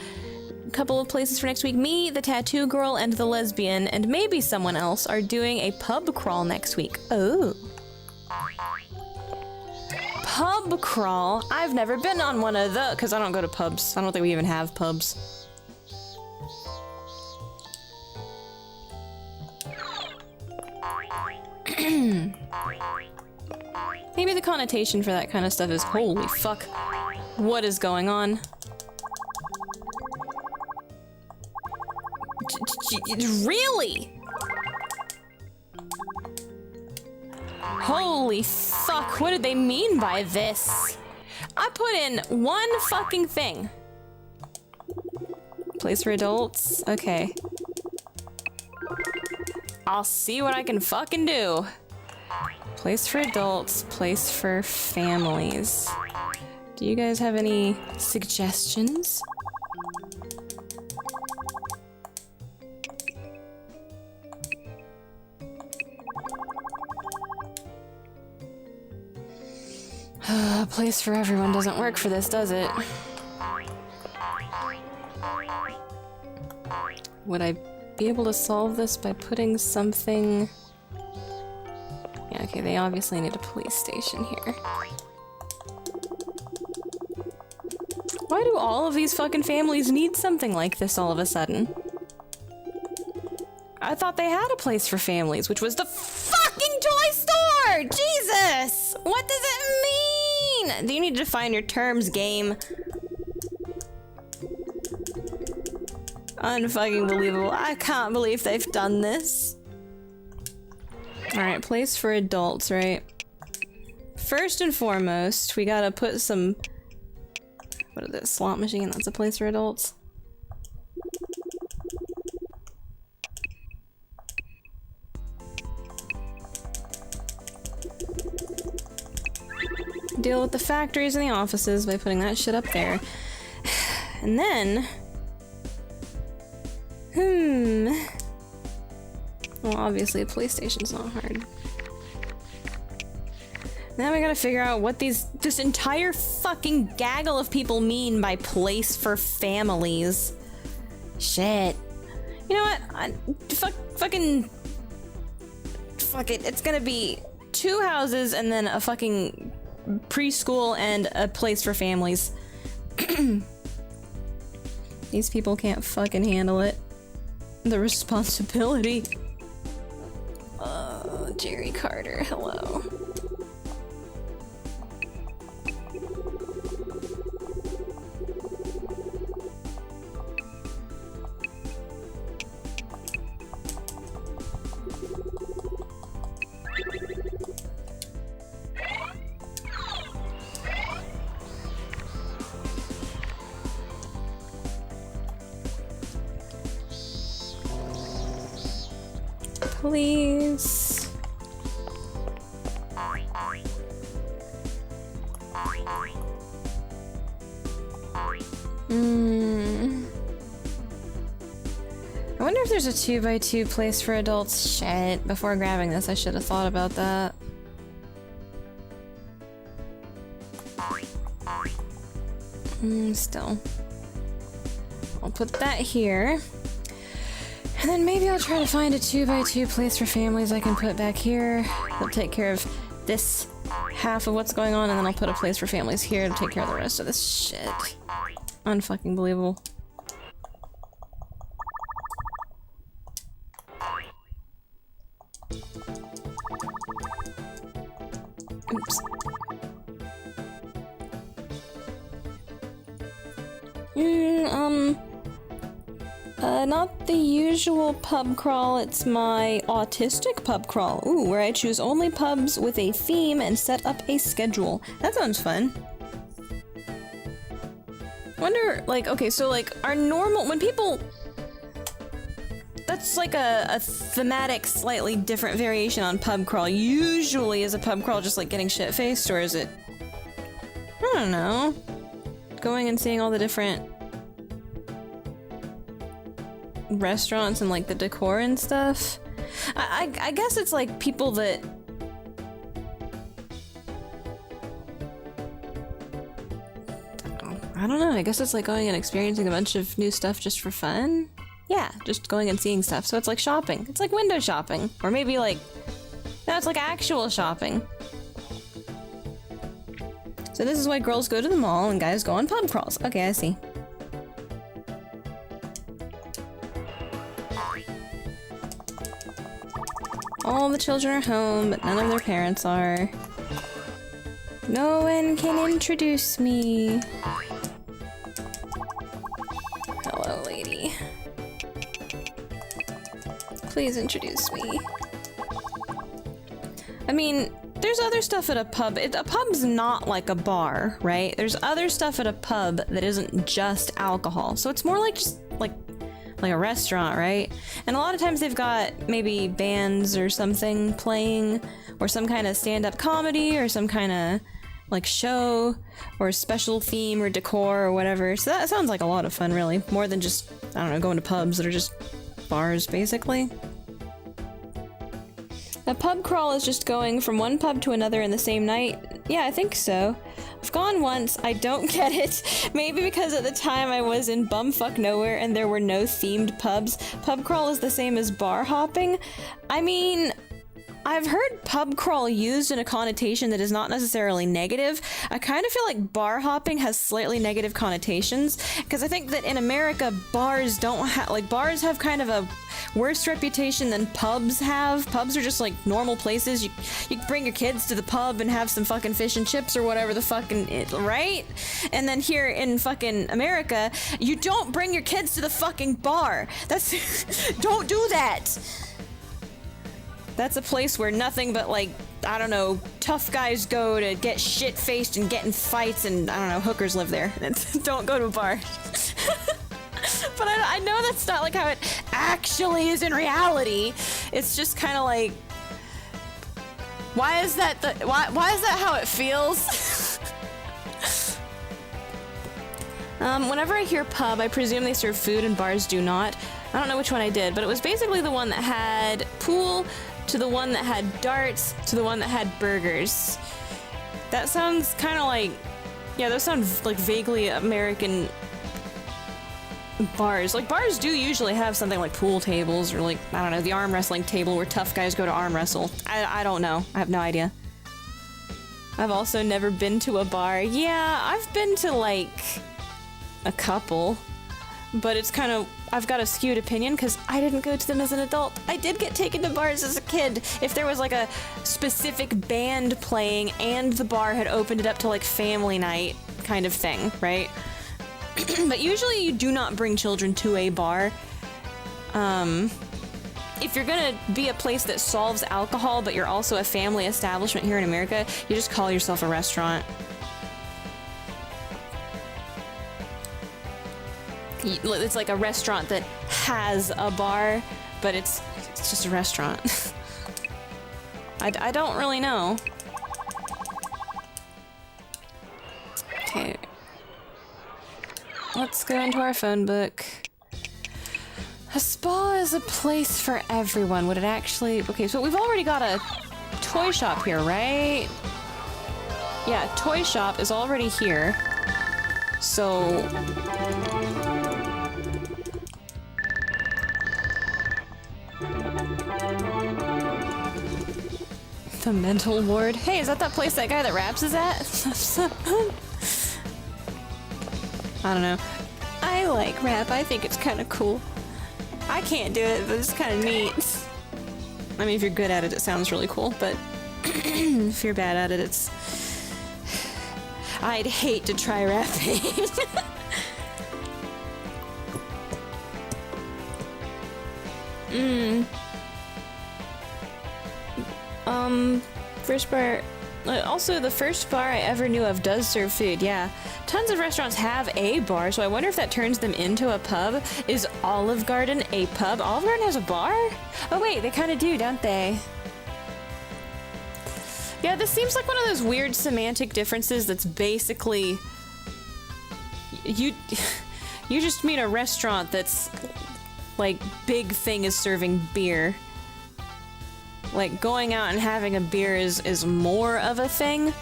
couple of places for next week. Me, the tattoo girl, and the lesbian, and maybe someone else are doing a pub crawl next week. Oh. Pub crawl? I've never been on one of the, because I don't go to pubs. I don't think we even have pubs. Maybe the connotation for that kind of stuff is holy fuck. What is going on? Really? Holy fuck, what did they mean by this? I put in one fucking thing. Place for adults? Okay. I'll see what I can fucking do. Place for adults, place for families. Do you guys have any suggestions? Place for everyone doesn't work for this, does it? Would I be able to solve this by putting something... Yeah, okay, they obviously need a police station here. Why do all of these fucking families need something like this all of a sudden? I thought they had a place for families, which was the fucking toy store! Jesus! What does it mean? Do you need to define your terms, game? Unfucking believable. I can't believe they've done this. Alright, place for adults, right? First and foremost, we gotta put some... What is this? Slot machine? That's a place for adults? Deal with the factories and the offices by putting that shit up there. And then... Well, obviously a police station's not hard. Now we gotta figure out what this entire fucking gaggle of people mean by place for families. Shit. You know what? Fuck it. It's gonna be 2 houses and then a fucking preschool and a place for families. These people can't fucking handle it. The responsibility. Jerry Carter, hello. Please. I wonder if there's a 2x2 place for adults. Shit, before grabbing this I should have thought about that. Still. I'll put that here. And then maybe I'll try to find a 2x2 place for families I can put back here. They'll take care of this half of what's going on, and then I'll put a place for families here to take care of the rest of this shit. Unfucking believable. Oops. Not the usual pub crawl, it's my autistic pub crawl. Ooh, where I choose only pubs with a theme and set up a schedule. That sounds fun. Wonder, like, okay, so like, our normal, when people... That's like a thematic, slightly different variation on pub crawl. Usually is a pub crawl just like getting shit-faced, or is it... I don't don't know. Going and seeing all the different restaurants and like the decor and stuff. I guess it's like people that I don't know, I guess it's like going and experiencing a bunch of new stuff just for fun. Yeah, just going and seeing stuff. So it's like shopping. It's like window shopping. Or maybe like, no, it's like actual shopping. So this is why girls go to the mall and guys go on pub crawls. Okay, I see. All the children are home, but none of their parents are. No one can introduce me. Hello, lady. Please introduce me. I mean, there's other stuff at a pub. A pub's not like a bar, right? There's other stuff at a pub that isn't just alcohol. So it's more like just like a restaurant, right? And a lot of times they've got maybe bands or something playing, or some kind of stand-up comedy, or some kind of like show, or special theme or decor or whatever. So that sounds like a lot of fun, really. More than just, I don't know, going to pubs that are just bars, basically. A pub crawl is just going from one pub to another in the same night. Yeah, I think so. I've gone once. I don't get it. Maybe because at the time I was in bumfuck nowhere and there were no themed pubs. Pub crawl is the same as bar hopping. I mean, I've heard pub crawl used in a connotation that is not necessarily negative. I kind of feel like bar hopping has slightly negative connotations, because I think that in America, bars don't have, like, bars have kind of a worse reputation than pubs have. Pubs are just like normal places. You bring your kids to the pub and have some fucking fish and chips or whatever the fucking, right? And then here in fucking America, you don't bring your kids to the fucking bar. That's, don't do that. That's a place where nothing but, like, I don't know, tough guys go to get shit-faced and get in fights, and, I don't know, hookers live there. Don't go to a bar. But I know that's not, like, how it actually is in reality. It's just kind of like, why is that why is that how it feels? Whenever I hear pub, I presume they serve food and bars do not. I don't know which one I did, but it was basically the one that had pool, to the one that had darts, to the one that had burgers. That sounds kind of like, yeah, those sound like vaguely American bars. Like, bars do usually have something like pool tables, or like, I don't know, the arm wrestling table where tough guys go to arm wrestle. I don't know. I have no idea. I've also never been to a bar. Yeah, I've been to like a couple, but it's kind of, I've got a skewed opinion because I didn't go to them as an adult. I did get taken to bars as a kid. If there was like a specific band playing and the bar had opened it up to like family night kind of thing, right? But usually you do not bring children to a bar. If you're gonna be a place that solves alcohol, but you're also a family establishment here in America, you just call yourself a restaurant. It's like a restaurant that has a bar, but it's just a restaurant. I don't really know. Okay. Let's go into our phone book. A spa is a place for everyone. Would it actually... Okay, so we've already got a toy shop here, right? Yeah, toy shop is already here. So... the mental ward. Hey, is that place that guy that raps is at? I don't know. I like rap. I think it's kind of cool. I can't do it, but it's kind of neat. I mean, if you're good at it, it sounds really cool, but if you're bad at it, it's... I'd hate to try rapping. First bar... Also, the first bar I ever knew of does serve food, yeah. Tons of restaurants have a bar, so I wonder if that turns them into a pub. Is Olive Garden a pub? Olive Garden has a bar? Oh wait, they kind of do, don't they? Yeah, this seems like one of those weird semantic differences that's basically... You just mean a restaurant that's, like, big thing is serving beer. Like, going out and having a beer is more of a thing.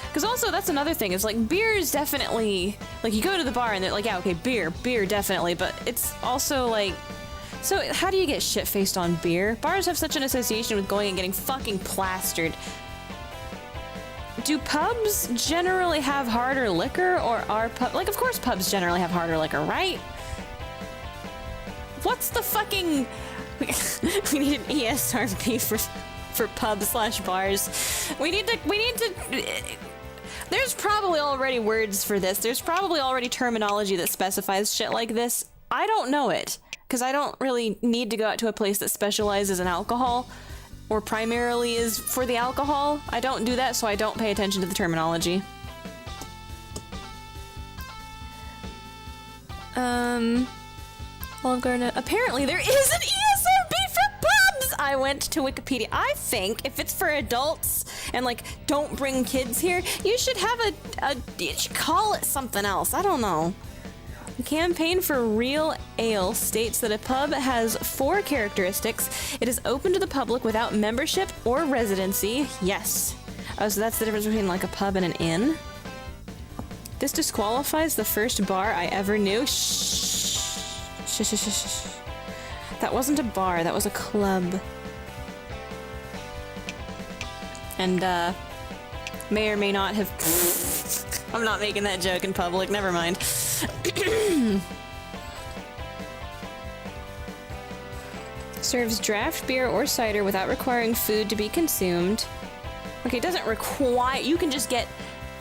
Because also, that's another thing, is like, beer is definitely... Like, you go to the bar and they're like, yeah, okay, beer definitely, but it's also like... So, how do you get shit-faced on beer? Bars have such an association with going and getting fucking plastered. Do pubs generally have harder liquor, or are pubs... Like, of course pubs generally have harder liquor, right? What's the fucking... We need an ESRB for pub/bars. We need to... There's probably already words for this. There's probably already terminology that specifies shit like this. I don't know it, because I don't really need to go out to a place that specializes in alcohol. Or primarily is for the alcohol. I don't do that, so I don't pay attention to the terminology. Olive Garden. Apparently there is an ESRB for pubs! I went to Wikipedia. I think if it's for adults and, like, don't bring kids here, you should have you should call it something else. I don't know. The Campaign for Real Ale states that a pub has 4 characteristics. It is open to the public without membership or residency. Yes. Oh, so that's the difference between, like, a pub and an inn? This disqualifies the first bar I ever knew. Shh. That wasn't a bar, that was a club. And, may or may not have... I'm not making that joke in public, never mind. Serves draft beer or cider without requiring food to be consumed. Okay, it doesn't require... You can just get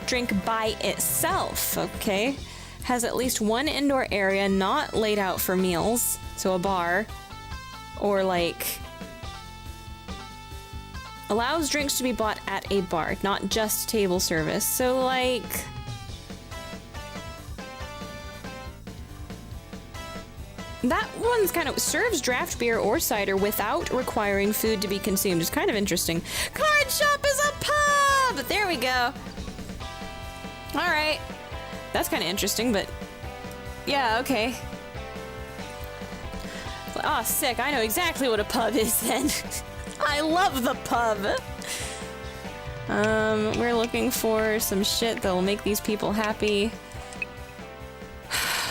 drink by itself, okay? Has at least one indoor area not laid out for meals, so a bar, or, like... Allows drinks to be bought at a bar, not just table service, so, like... That one's kind of... Serves draft beer or cider without requiring food to be consumed. It's kind of interesting. Card shop is a pub! There we go. Alright. That's kind of interesting, but... Yeah, okay. Oh, sick. I know exactly what a pub is then. I love the pub! We're looking for some shit that'll make these people happy.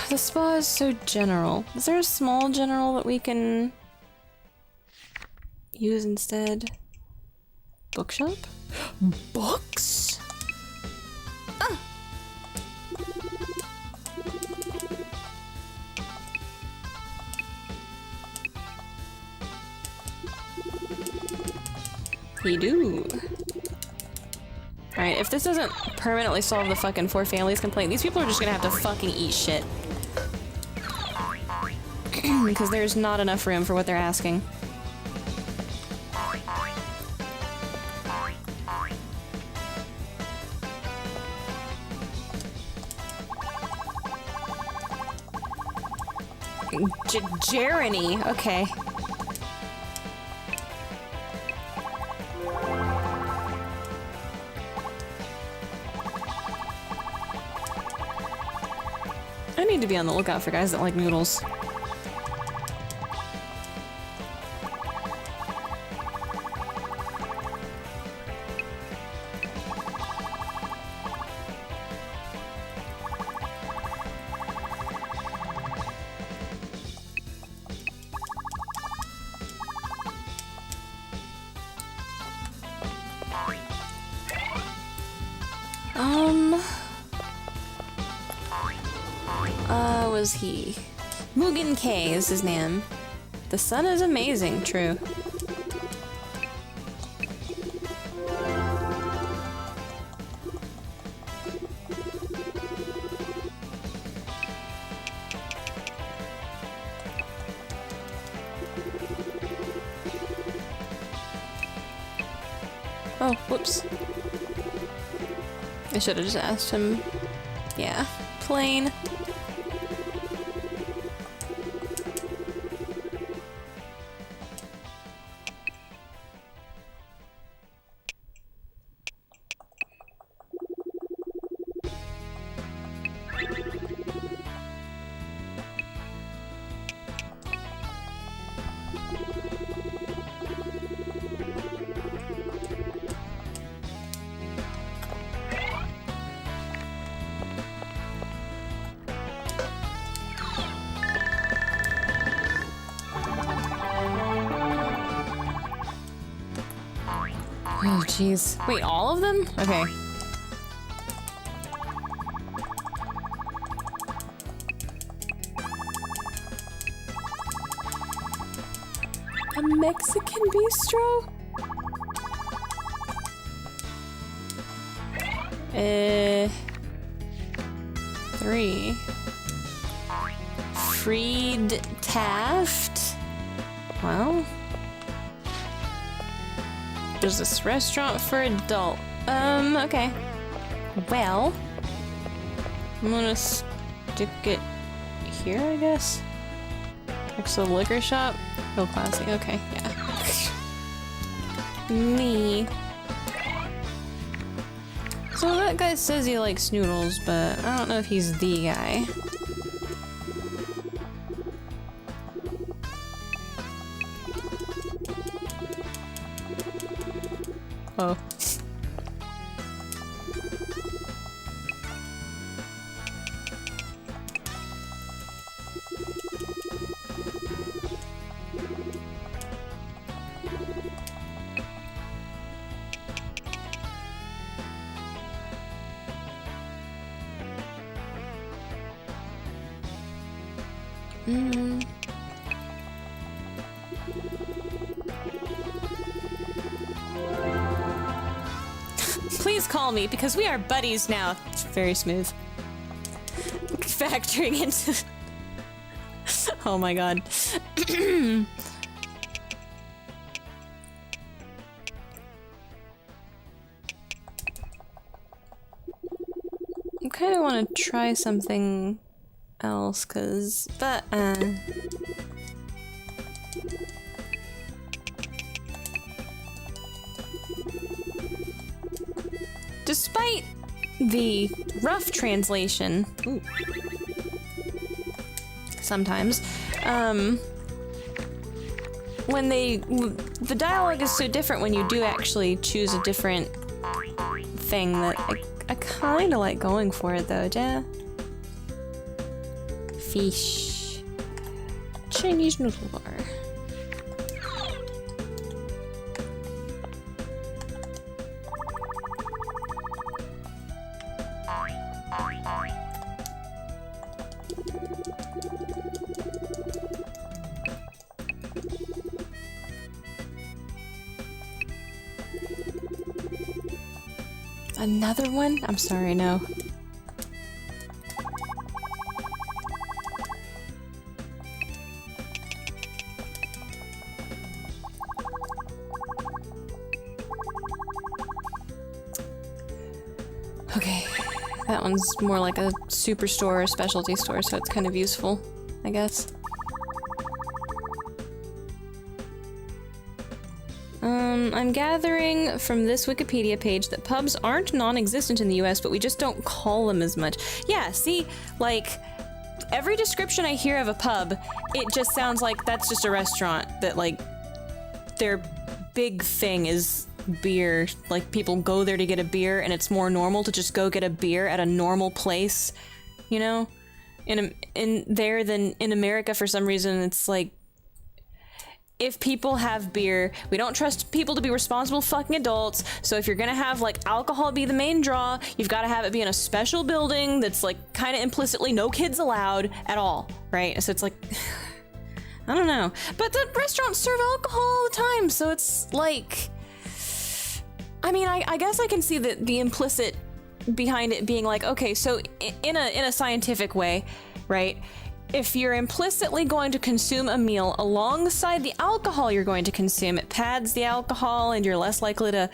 The spa is so general. Is there a small general that we can use instead? Bookshop? Books? Ah! We do. Alright, if this doesn't permanently solve the fucking 4 families complaint, these people are just gonna have to fucking eat shit. Because there's not enough room for what they're asking. Jeremy, okay. I need to be on the lookout for guys that like noodles. Was he? Mugen K is his name. The sun is amazing, true. Oh, whoops. I should have just asked him. Yeah, plain. Oh, jeez. Wait, all of them? Okay. A Mexican bistro? 3. Freed Taft? Well... There's this restaurant for adult. Okay. Well... I'm gonna stick it here, I guess? Next to the liquor shop? Real classy, okay, yeah. Me. So that guy says he likes noodles, but I don't know if he's the guy. Oh. Please call me, because we are buddies now. It's very smooth. Factoring into... Oh my god. I kind of want to try something else, cause... But, despite the rough translation, ooh, sometimes, when the dialogue is so different when you do actually choose a different thing that I kind of like going for it though, yeah. Fish. Chinese noodle bar. Another one? I'm sorry, no. Okay, that one's more like a superstore or specialty store, so it's kind of useful, I guess. I'm gathering from this Wikipedia page that pubs aren't non-existent in the US, but we just don't call them as much. Yeah, see, like, every description I hear of a pub, it just sounds like that's just a restaurant that, like, their big thing is beer. Like, people go there to get a beer, and it's more normal to just go get a beer at a normal place, you know? In there than in America, for some reason, it's like, if people have beer, we don't trust people to be responsible fucking adults, so if you're gonna have, like, alcohol be the main draw, you've gotta have it be in a special building that's, like, kinda implicitly no kids allowed at all, right? So it's like, I don't know. But the restaurants serve alcohol all the time, so it's like, I mean, I guess I can see the implicit behind it being like, okay, so in a scientific way, right? If you're implicitly going to consume a meal alongside the alcohol you're going to consume, it pads the alcohol and you're less likely to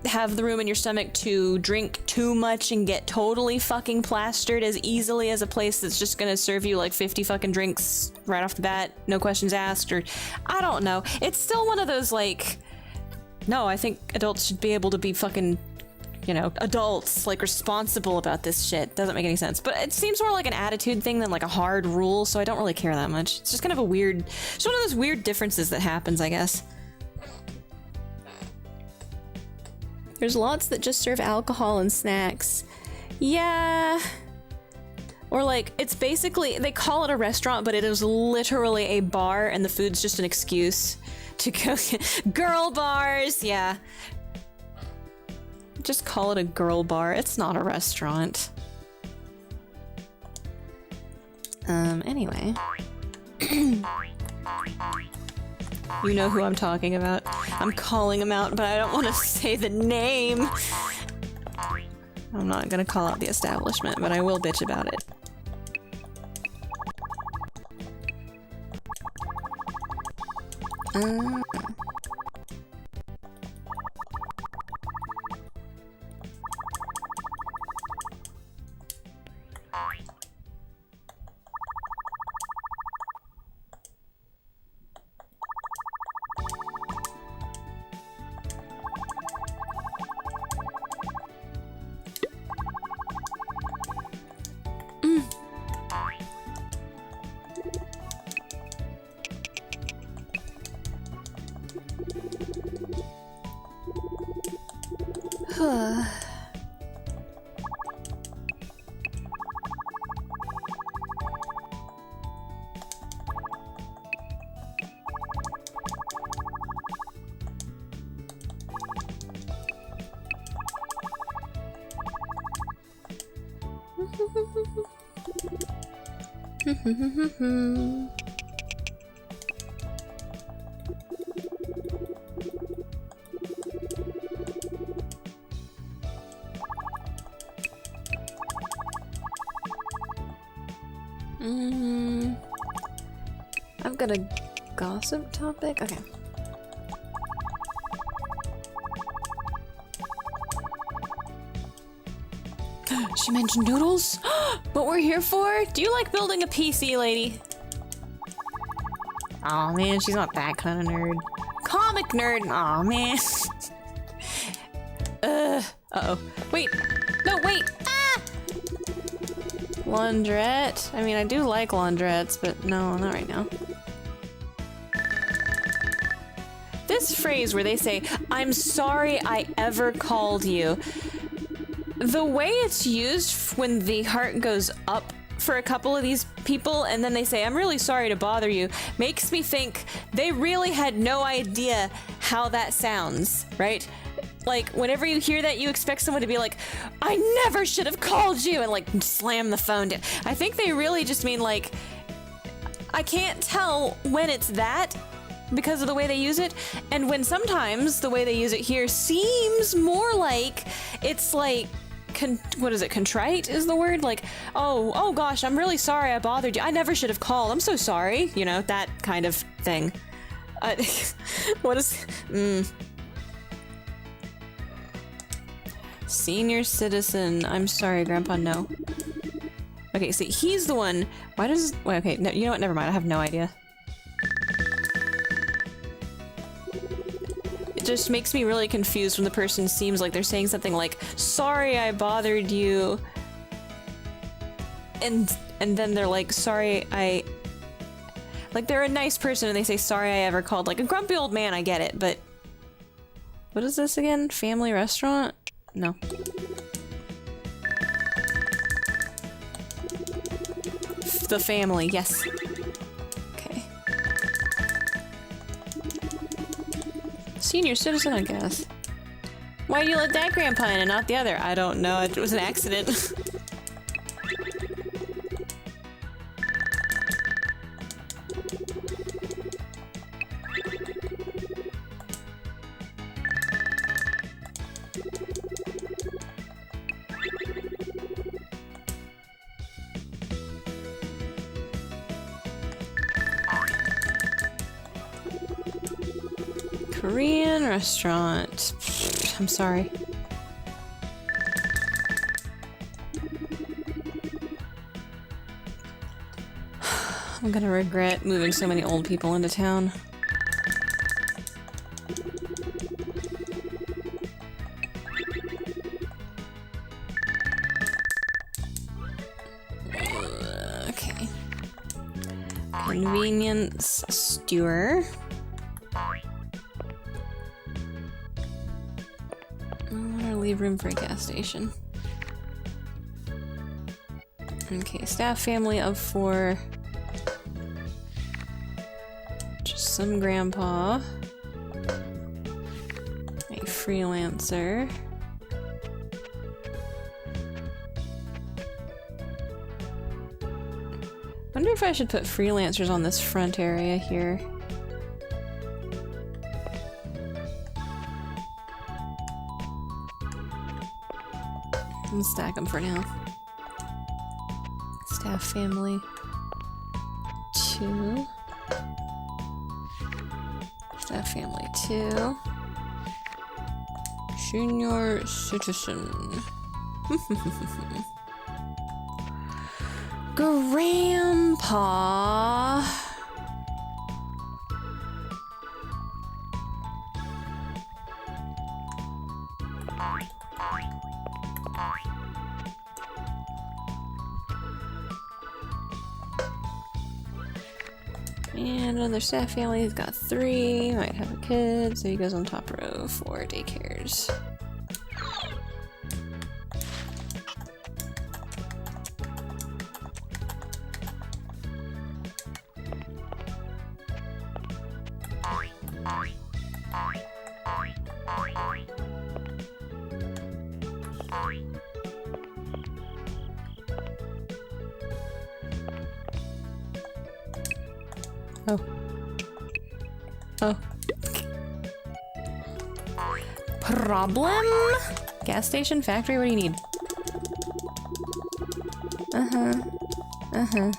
have the room in your stomach to drink too much and get totally fucking plastered as easily as a place that's just gonna serve you like 50 fucking drinks right off the bat, no questions asked, or I don't know. It's still one of those like, no, I think adults should be able to be fucking, you know, adults, like, responsible about this shit. Doesn't make any sense. But it seems more like an attitude thing than like a hard rule, so I don't really care that much. It's just kind of a weird, it's one of those weird differences that happens, I guess. There's lots that just serve alcohol and snacks. Yeah. Or like, it's basically, they call it a restaurant, but it is literally a bar and the food's just an excuse to go. Girl bars, yeah. Just call it a girl bar. It's not a restaurant. Anyway. You know who I'm talking about. I'm calling him out, but I don't want to say the name. I'm not gonna call out the establishment, but I will bitch about it. I've got a gossip topic? Okay. She mentioned noodles? What we're here for? Do you like building a PC, lady? Aw, man, she's not that kind of nerd. Comic nerd! Aw, man. Uh-oh. Wait! No, wait! Ah! Laundrette. I mean, I do like laundrettes, but no, not right now. This phrase where they say, "I'm sorry I ever called you," the way it's used when the heart goes up for a couple of these people and then they say, "I'm really sorry to bother you," makes me think they really had no idea how that sounds, right? Like, whenever you hear that, you expect someone to be like, "I never should have called you," and like slam the phone down. I think they really just mean like, I can't tell when it's that because of the way they use it, and when sometimes the way they use it here seems more like it's like, what is it? Contrite is the word? Like, oh gosh, I'm really sorry I bothered you. I never should have called. I'm so sorry. You know, that kind of thing. What is... Senior citizen. I'm sorry, Grandpa, no. Okay, see, he's the one... Why does... Wait, okay, no, you know what? Never mind. I have no idea. It just makes me really confused when the person seems like they're saying something like, "Sorry I bothered you," and then they're like, "Sorry I..." Like, they're a nice person and they say, "Sorry I ever called." Like a grumpy old man, I get it, but... What is this again? Family restaurant? No. The family, yes. Okay. Senior citizen, I guess. Why do you let that grandpa in and not the other? I don't know. It was an accident. Korean restaurant. I'm sorry. I'm gonna regret moving so many old people into town. Okay. Convenience store. Leave room for a gas station. Okay, staff family of 4. Just some grandpa. A freelancer. Wonder if I should put freelancers on this front area here. Let's stack them for now. Staff family 2. Staff family 2. Senior citizen. Grandpa. And another staff family, he's got 3, might have a kid, so he goes on top row for daycares. Oh. Oh. Problem? Gas station? Factory? What do you need? Uh-huh. Uh-huh.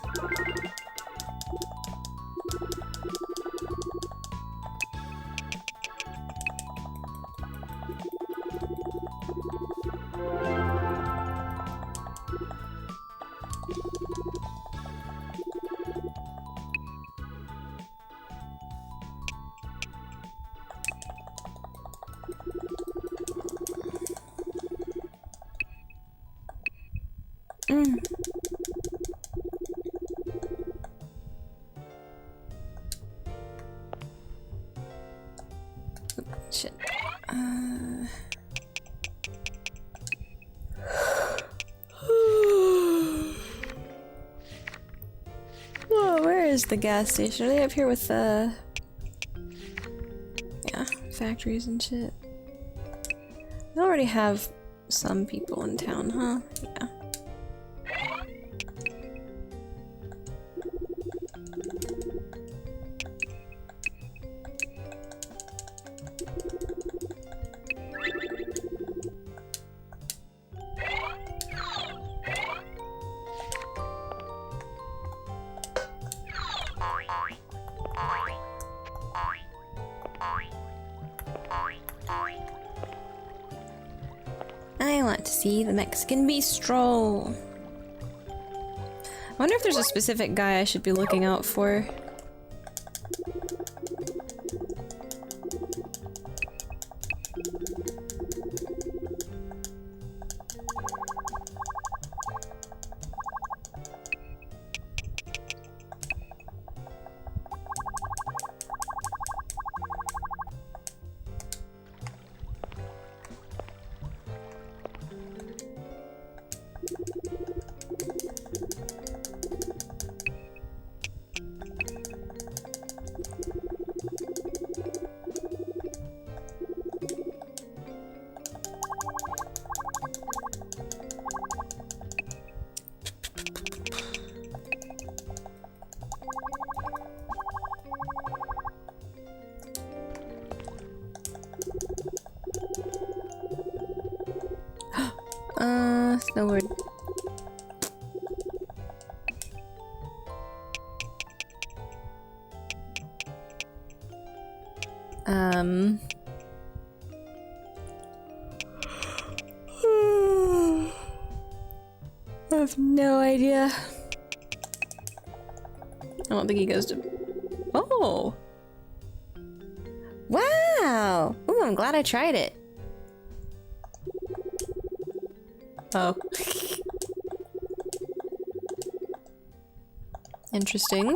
Shit. Oh, where is the gas station? Are they up here with yeah, factories and shit? They already have some people in town, huh? Yeah. I want to see the Mexican bistro. I wonder if there's a specific guy I should be looking out for. No word. I have no idea. I don't think he goes to... Oh! Wow! Ooh, I'm glad I tried it. Oh. Interesting.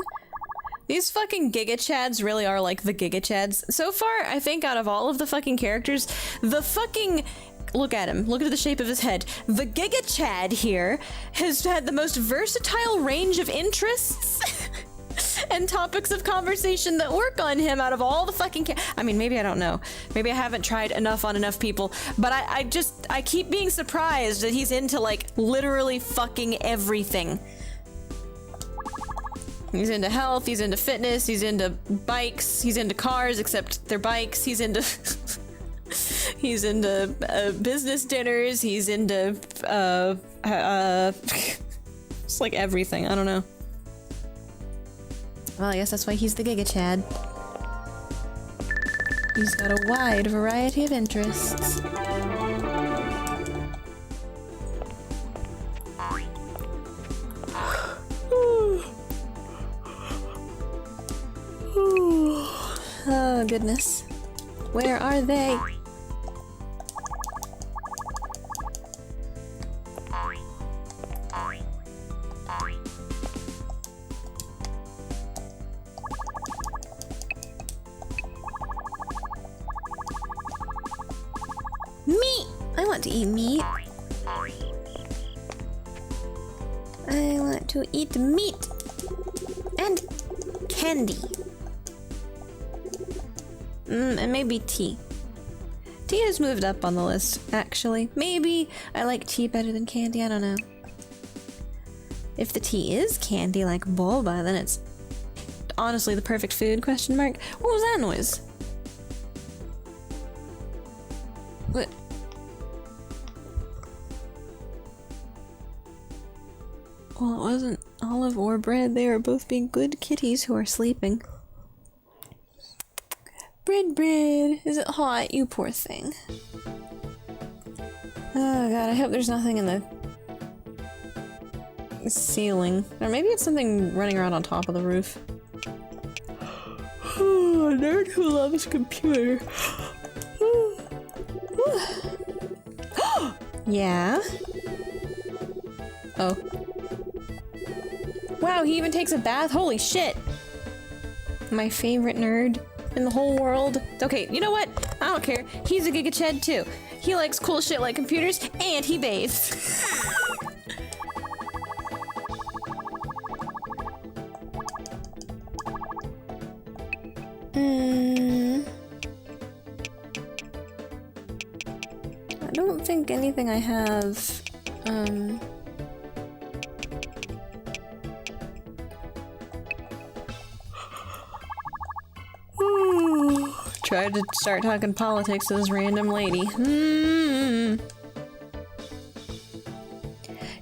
These fucking Giga Chads really are like the Giga Chads. So far, I think out of all of the fucking characters, the fucking... Look at him. Look at the shape of his head. The Giga Chad here has had the most versatile range of interests and topics of conversation that work on him out of all the fucking I mean, maybe I don't know. Maybe I haven't tried enough on enough people, but I keep being surprised that he's into, like, literally fucking everything. He's into health, he's into fitness, he's into bikes, he's into cars, except they're bikes, he's into... he's into business dinners, he's into, it's like everything, I don't know. Well, I guess that's why he's the Giga Chad. He's got a wide variety of interests. Oh, goodness. Where are they? Meat! I want to eat meat. I want to eat meat. And candy. And maybe tea. Tea has moved up on the list, actually. Maybe I like tea better than candy, I don't know. If the tea is candy like boba, then it's honestly the perfect food, question mark. What was that noise? What? Well, it wasn't Olive or Bread. They are both being good kitties who are sleeping. Bread, is it hot? You poor thing. Oh god, I hope there's nothing in the ceiling. Or maybe it's something running around on top of the roof. Oh, a nerd who loves computer. Yeah? Oh. Wow, he even takes a bath? Holy shit! My favorite nerd in the whole world. Okay, you know what? I don't care. He's a Giga Chad too. He likes cool shit like computers, and he bathes. I don't think anything I have, tried to start talking politics to this random lady.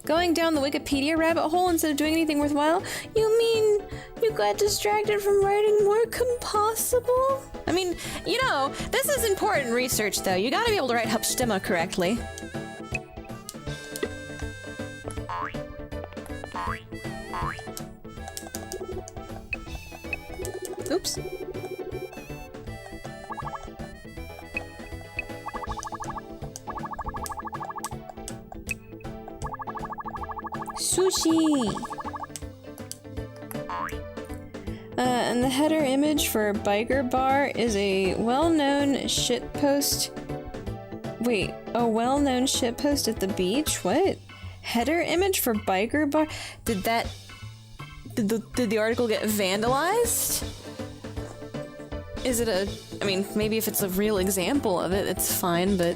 Going down the Wikipedia rabbit hole instead of doing anything worthwhile? You mean you got distracted from writing more compossible? I mean, you know, this is important research though. You gotta be able to write Hauptstimme correctly. Oops. Sushi! And the header image for Biker Bar is a well-known shitpost. Wait, a well-known shitpost at the beach? What? Header image for Biker Bar? Did the article get vandalized? Is it a... I mean, maybe if it's a real example of it, it's fine, but...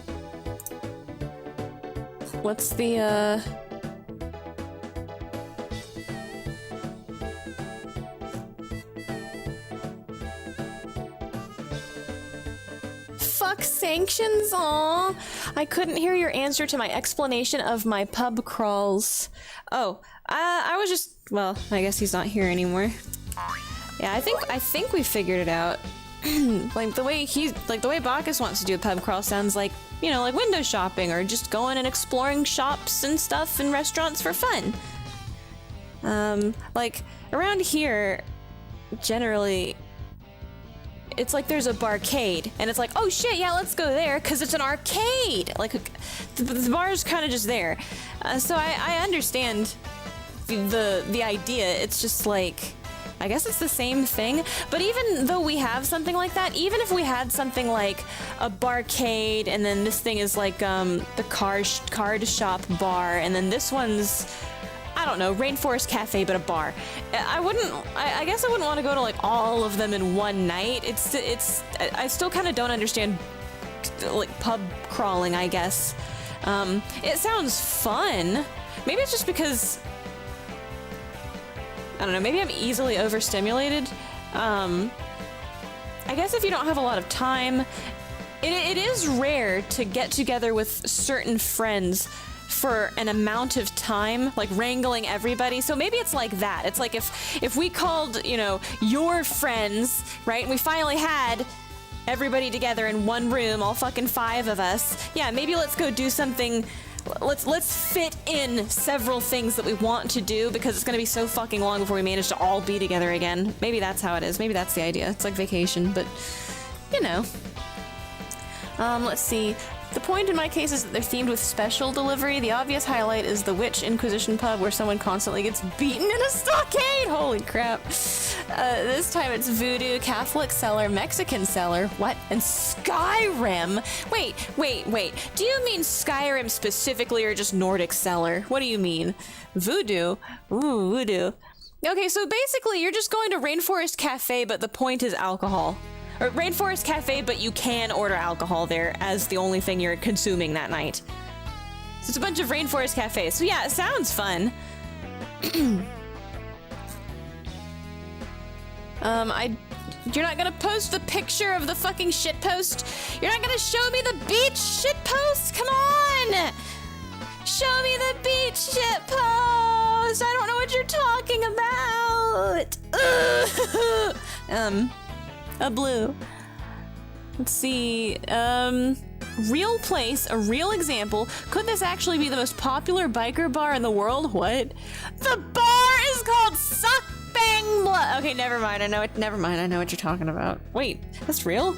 What's the, Fuck sanctions, aw! I couldn't hear your answer to my explanation of my pub crawls. Oh, I was just... Well, I guess he's not here anymore. Yeah, I think we figured it out. Like, the way Bacchus wants to do a pub crawl sounds like, you know, like window shopping or just going and exploring shops and stuff and restaurants for fun. Like, around here, generally, it's like there's a barcade, and it's like, oh shit, yeah, let's go there, because it's an arcade! Like, the bar's kind of just there. So I understand the idea, it's just like... I guess it's the same thing, but even though we have something like that, even if we had something like a barcade, and then this thing is like the card shop bar, and then this one's, I don't know, Rainforest Cafe, but a bar. I guess I wouldn't want to go to like all of them in one night. I still kind of don't understand like pub crawling, I guess. It sounds fun. Maybe it's just because I don't know, maybe I'm easily overstimulated. I guess if you don't have a lot of time, it is rare to get together with certain friends for an amount of time, like wrangling everybody. So maybe it's like that. It's like if we called, you know, your friends, right? And we finally had everybody together in one room, all fucking 5 of us. Yeah, maybe let's go do something. Let's fit in several things that we want to do because it's gonna be so fucking long before we manage to all be together again. Maybe that's how it is. Maybe that's the idea. It's like vacation, but you know. Let's see. The point in my case is that they're themed with special delivery. The obvious highlight is the Witch Inquisition pub where someone constantly gets beaten in a stockade. Holy crap. This time it's Voodoo, Catholic Cellar, Mexican Cellar, what? And Skyrim? Wait. Do you mean Skyrim specifically or just Nordic Cellar? What do you mean? Voodoo? Ooh, Voodoo. Okay, so basically you're just going to Rainforest Cafe, but the point is alcohol. Or Rainforest Cafe, but you can order alcohol there as the only thing you're consuming that night. So it's a bunch of Rainforest Cafes. So yeah, it sounds fun. You're not gonna post the picture of the fucking shitpost? You're not gonna show me the beach shitpost? Come on! Show me the beach shitpost! I don't know what you're talking about! A blue. Let's see, real place, a real example. Could this actually be the most popular biker bar in the world? What? The bar is called Suck Bang Blood. Okay, never mind, I know what you're talking about. Wait, that's real?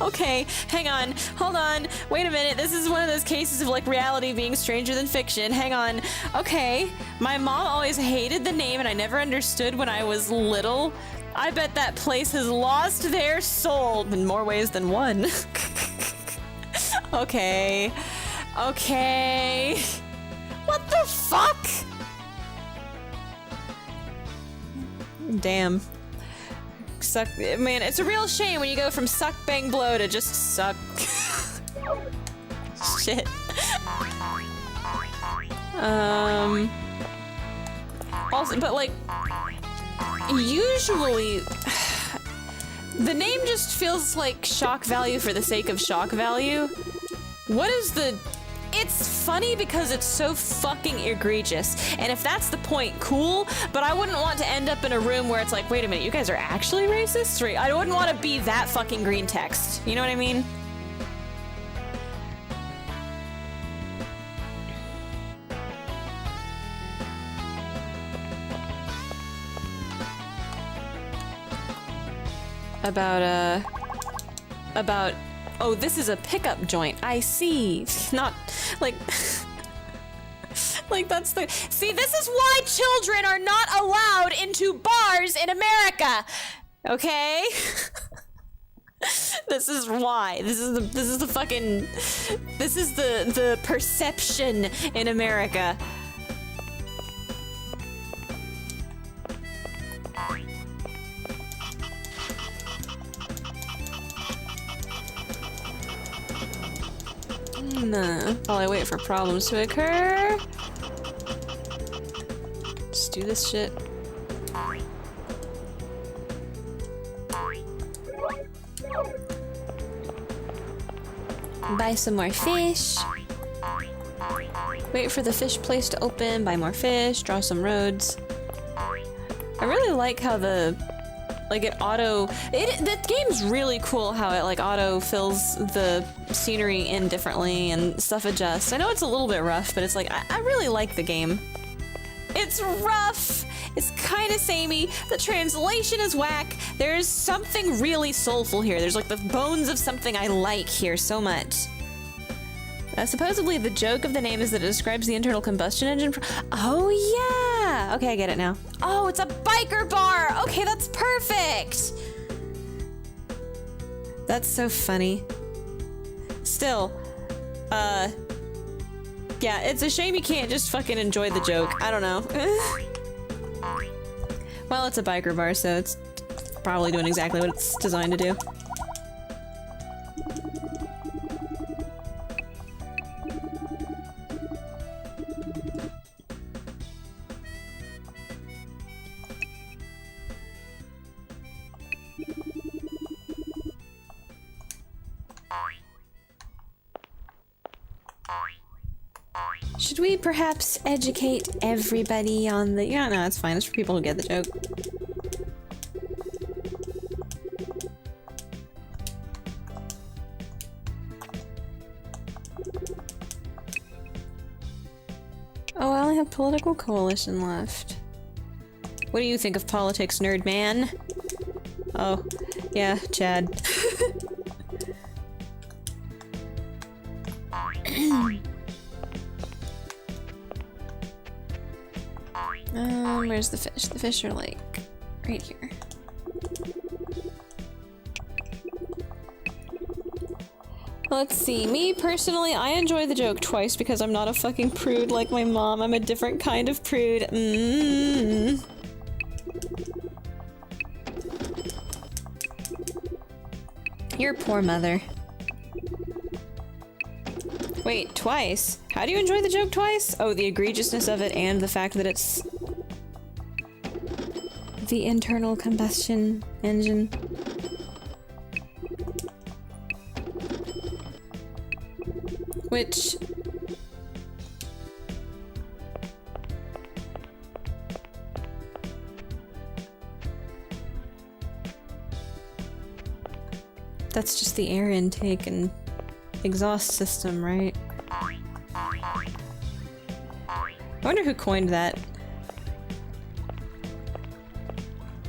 Okay, hang on, hold on, wait a minute, this is one of those cases of like reality being stranger than fiction. Hang on. Okay, my mom always hated the name and I never understood when I was little. I bet that place has lost their soul in more ways than one. Okay. What the fuck? Damn. Suck, man, it's a real shame when you go from suck bang blow to just suck. Shit. Also, but like, usually, the name just feels like shock value for the sake of shock value. What is the... It's funny because it's so fucking egregious. And if that's the point, cool, but I wouldn't want to end up in a room where it's like, wait a minute, you guys are actually racist? Right? I wouldn't want to be that fucking green text. You know what I mean? About, oh, this is a pickup joint. I see. Not, like, like that's the, see, this is why children are not allowed into bars in America, okay? This is why. This is the perception in America. While I wait for problems to occur. Just do this shit. Buy some more fish. Wait for the fish place to open, buy more fish, draw some roads. I really like how the game's really cool how it like auto fills the scenery in differently and stuff adjusts. I know it's a little bit rough, but it's like, I really like the game. It's rough, it's kind of samey, the translation is whack, there's something really soulful here. There's like the bones of something I like here so much. Supposedly the joke of the name is that it describes the internal combustion engine. Oh yeah! Okay, I get it now. Oh, it's a biker bar! Okay, that's perfect! That's so funny. Still, yeah, it's a shame you can't just fucking enjoy the joke. I don't know. Well, it's a biker bar, so it's probably doing exactly what it's designed to do. Should we perhaps educate everybody on the— yeah, no, it's fine. It's for people who get the joke. Oh, I only have political coalition left. What do you think of politics, nerd man? Oh, yeah, Chad. Where's the fish? The fish are like right here. Let's see. Me personally, I enjoy the joke twice because I'm not a fucking prude like my mom. I'm a different kind of prude. Your poor mother. Wait, twice? How do you enjoy the joke twice? Oh, the egregiousness of it and the fact that it's the internal combustion engine. Which... that's just the air intake and exhaust system, right? I wonder who coined that.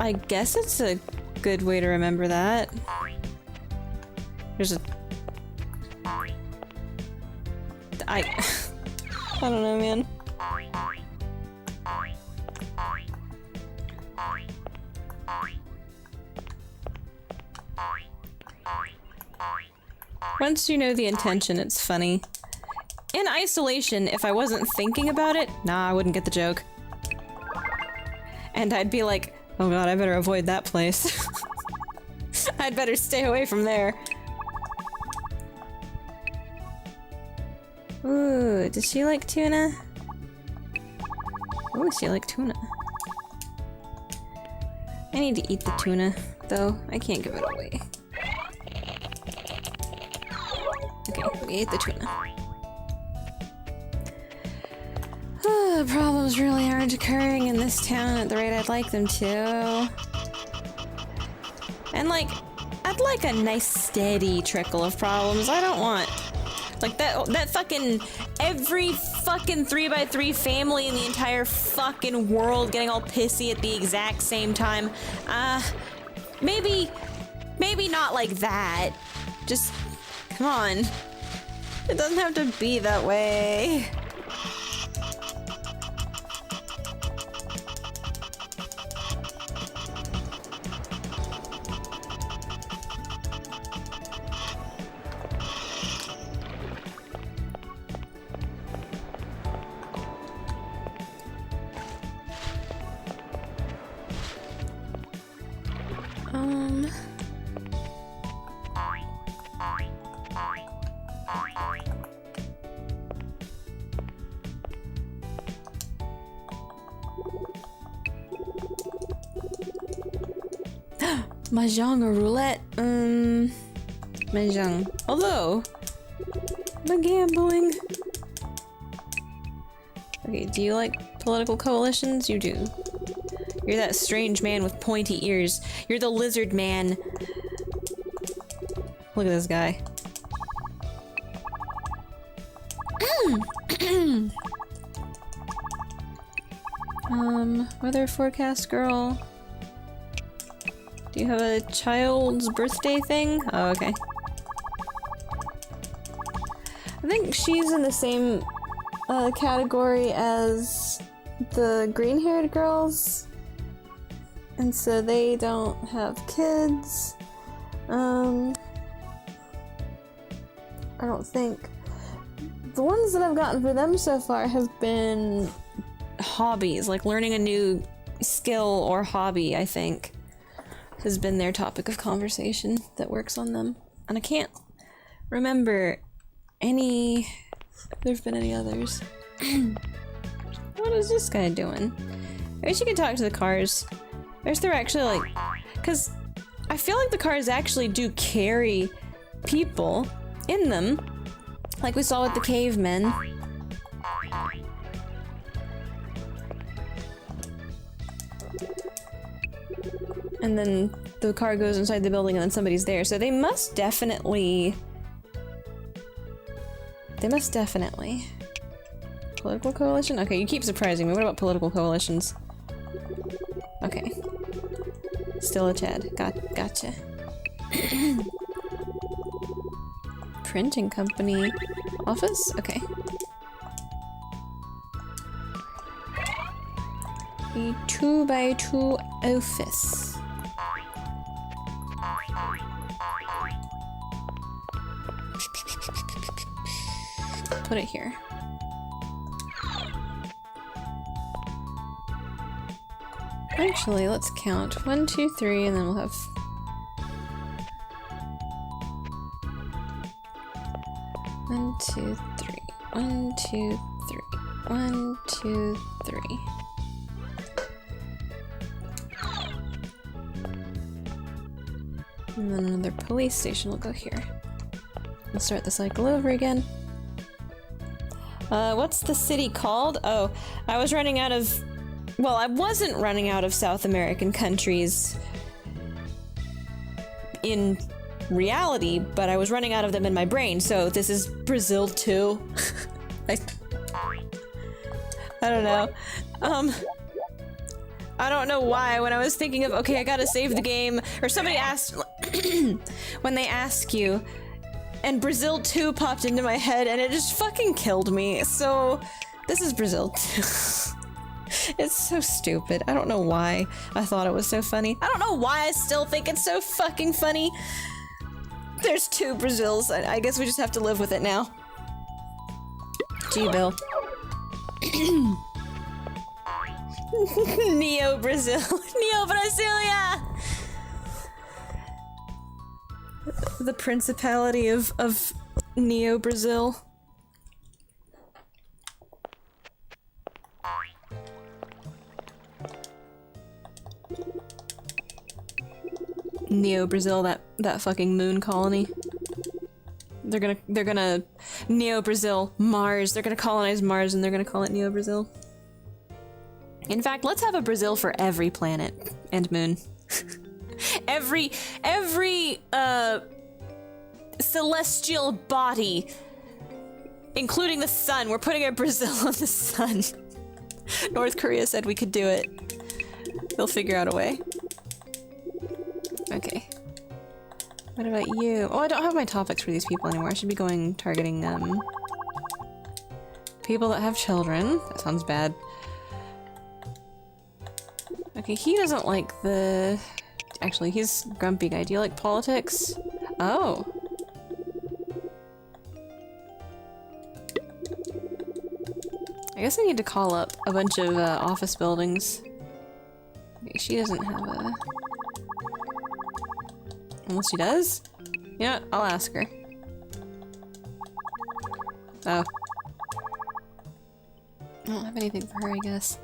I guess it's a good way to remember that. There's a... I don't know, man. Once you know the intention, it's funny. In isolation, if I wasn't thinking about it, nah, I wouldn't get the joke. And I'd be like, oh god, I better avoid that place. I'd better stay away from there. Ooh, does she like tuna? Oh, she like tuna. I need to eat the tuna, though. I can't give it away. Okay, we ate the tuna. Problems really aren't occurring in this town at the rate I'd like them to. And like, I'd like a nice steady trickle of problems. I don't want like that fucking every fucking 3x3 family in the entire fucking world getting all pissy at the exact same time. Maybe not like that. Just come on. It doesn't have to be that way. Mahjong or roulette? Mahjong. Although, the gambling. Okay, do you like political coalitions? You do. You're that strange man with pointy ears. You're the lizard man. Look at this guy. Weather forecast girl. Do you have a child's birthday thing? Oh, okay. I think she's in the same category as the green-haired girls. And so they don't have kids. I don't think. The ones that I've gotten for them so far have been hobbies, like learning a new skill or hobby, I think, has been their topic of conversation that works on them. And I can't remember if there've been any others. What is this guy doing? I wish you could talk to the cars. I wish they were actually like, because I feel like the cars actually do carry people in them, like we saw with the cavemen. And then the car goes inside the building and then somebody's there. So they must definitely... Political coalition? Okay, you keep surprising me. What about political coalitions? Okay. Still a Chad. Gotcha. Printing company. Office? Okay. A 2x2 office. Put it here. Actually, let's count. 1, 2, 3, and then we'll have... One, two, three. 1, 2, 3. 1, 2, 3. And then another police station will go here. We'll start the cycle over again. What's the city called? Oh, I was running out of... Well, I wasn't running out of South American countries in reality, but I was running out of them in my brain, so this is Brazil too. I don't know. I don't know why, when I was thinking of, okay, I gotta save the game, or somebody asked, when they ask you, and Brazil 2 popped into my head, and it just fucking killed me, so this is Brazil 2. It's so stupid. I don't know why I thought it was so funny. I don't know why I still think it's so fucking funny. There's 2 Brazils. I guess we just have to live with it now. Gee, Bill. Neo Brazil. Neo Brasilia! The Principality of Neo Brazil. Neo Brazil, that fucking moon colony. They're gonna Neo Brazil Mars. They're gonna colonize Mars and they're gonna call it Neo Brazil. In fact, let's have a Brazil for every planet and moon. every celestial body, including the sun. We're putting a Brazil on the sun. North Korea said we could do it. They'll figure out a way. Okay. What about you? Oh, I don't have my topics for these people anymore. I should be targeting, people that have children. That sounds bad. Okay, he doesn't like the... Actually, he's grumpy guy. Do you like politics? Oh. I guess I need to call up a bunch of, office buildings. Okay, she doesn't have a... Unless she does? You know what? I'll ask her. Oh. I don't have anything for her, I guess.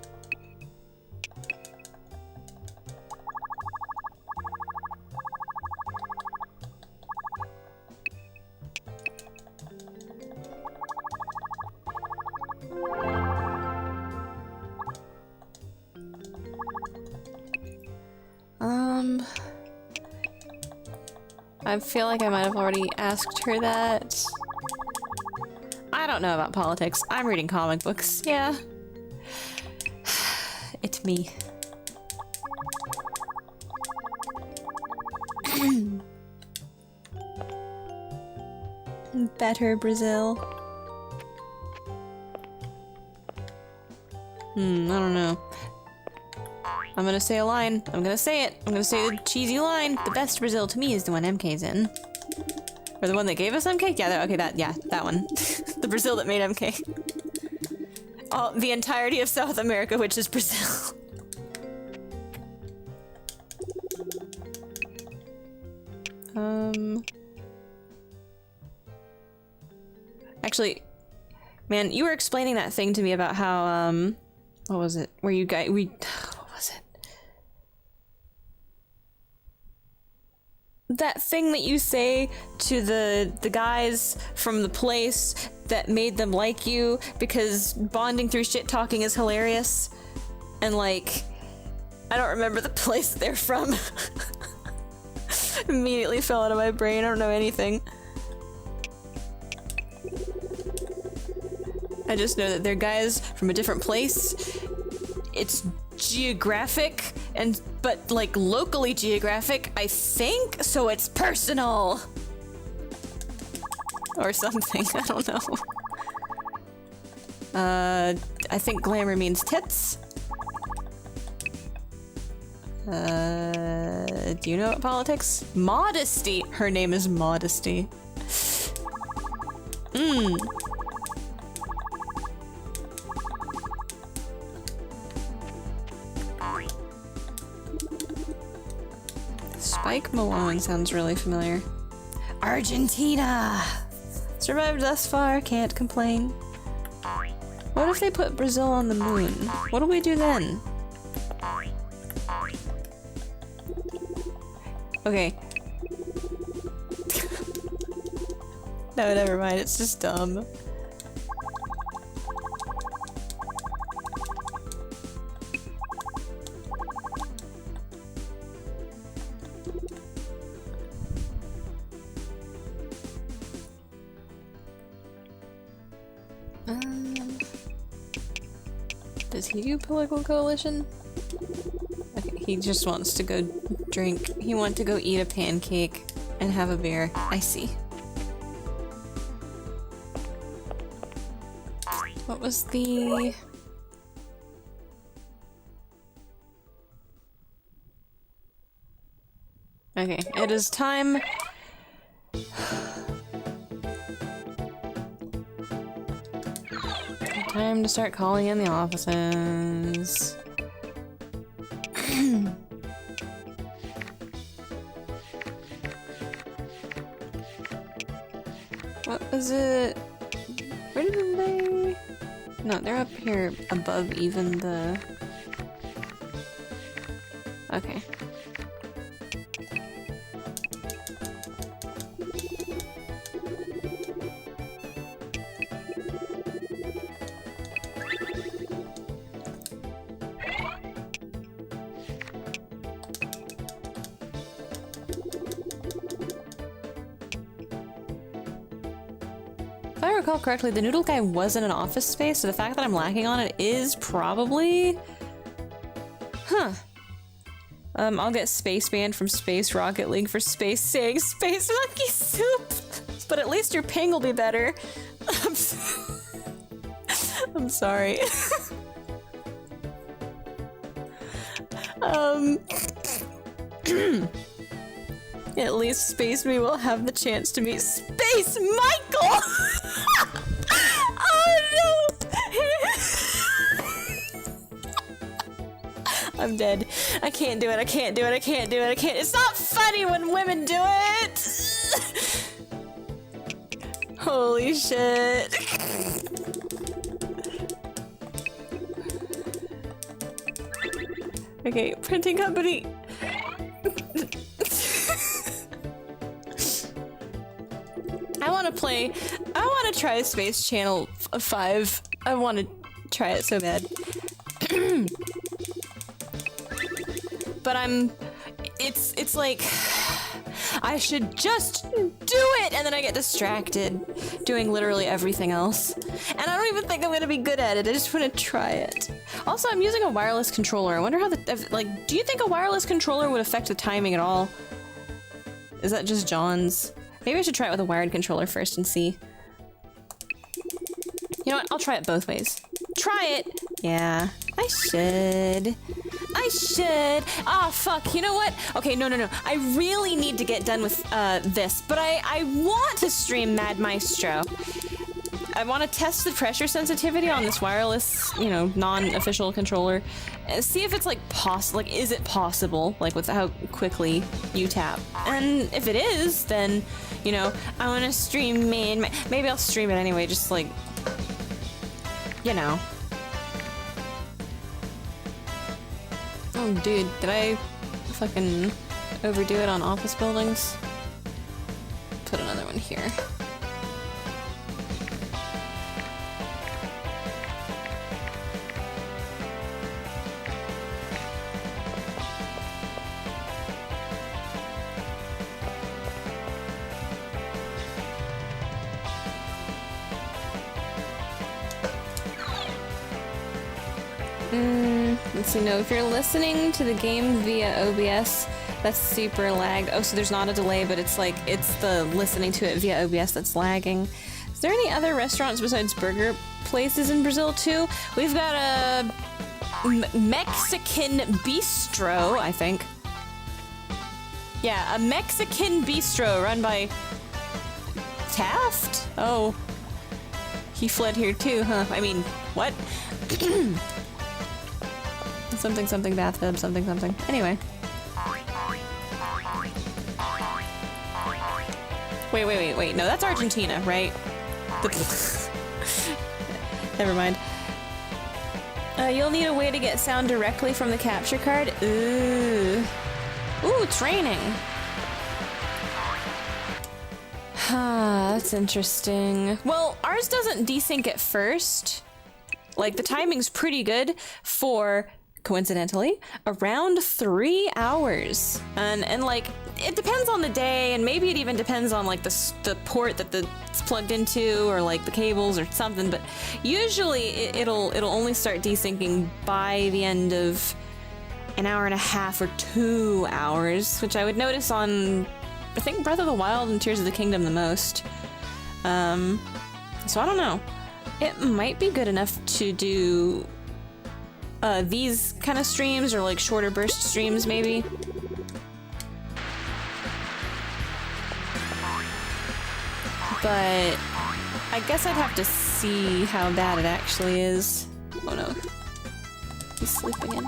I feel like I might have already asked her that. I don't know about politics. I'm reading comic books. Yeah. It's me. Better Brazil. I don't know. I'm gonna say a line. I'm gonna say it. I'm gonna say the cheesy line. The best Brazil to me is the one MK's in. Or the one that gave us MK? Yeah, okay, that one. The Brazil that made MK. Oh, the entirety of South America, which is Brazil. Actually, man, you were explaining that thing to me about how, what was it? Where you guys, what was it? That thing that you say to the guys from the place that made them like you because bonding through shit talking is hilarious. And like, I don't remember the place they're from. Immediately fell out of my brain. I don't know anything. I just know that they're guys from a different place. It's geographic, but like locally geographic, I think, so it's personal. Or something, I don't know. I think glamour means tits. Do you know what politics? Modesty! Her name is Modesty. Spike Malone sounds really familiar. Argentina! Survived thus far, can't complain. What if they put Brazil on the moon? What do we do then? Okay. No, never mind, it's just dumb. Does he do political coalition? Okay, he just wants to go drink. He wants to go eat a pancake and have a beer. I see. What was the... Okay, it is time... Time to start calling in the offices. What was it? Where did they... No, they're up here above even the... Okay. If I recall correctly, the noodle guy was in an office space, so the fact that I'm lacking on it is probably... Huh. I'll get Space Band from Space Rocket League for space saying Space Monkey Soup! But at least your ping will be better. I'm sorry. At least Space Me will have the chance to meet Space Michael! Oh no! I'm dead. I can't do it, I can't do it, I can't do it, I can't- It's not funny when women do it! Holy shit. Okay, printing company. I want to try Space Channel 5. I want to try it so bad. But it's like, I should just do it, and then I get distracted doing literally everything else. And I don't even think I'm gonna be good at it, I just want to try it. Also, I'm using a wireless controller. I wonder how do you think a wireless controller would affect the timing at all? Is that just John's? Maybe I should try it with a wired controller first and see. You know what? I'll try it both ways. Try it! Yeah, I should. I should. Ah, fuck. You know what? Okay, no. I really need to get done with this, but I want to stream Mad Maestro. I want to test the pressure sensitivity on this wireless, you know, non-official controller, and see if it's like is it possible, like with how quickly you tap. And if it is, then, you know, I want to stream maybe I'll stream it anyway, just like, you know. Oh, dude, did I fucking overdo it on office buildings? Put another one here. Let's see, no, if you're listening to the game via OBS, that's super lagged. Oh, so there's not a delay, but it's like, it's the listening to it via OBS that's lagging. Is there any other restaurants besides burger places in Brazil too? We've got a Mexican bistro, I think. Yeah, a Mexican bistro run by Taft? Oh. He fled here too, huh? I mean, what? Something, something, bathtub, something, something. Anyway. Wait. No, that's Argentina, right? Never mind. You'll need a way to get sound directly from the capture card. Ooh, training. That's interesting. Well, ours doesn't desync at first. Like, the timing's pretty good for, coincidentally, around 3 hours. And like, it depends on the day, and maybe it even depends on like the port that it's plugged into, or like the cables or something, but usually it'll only start desyncing by the end of an hour and a half or 2 hours, which I would notice on, I think, Breath of the Wild and Tears of the Kingdom the most. So I don't know. It might be good enough to do these kind of streams, or like shorter burst streams maybe. But I guess I'd have to see how bad it actually is. Oh no. He's sleeping in.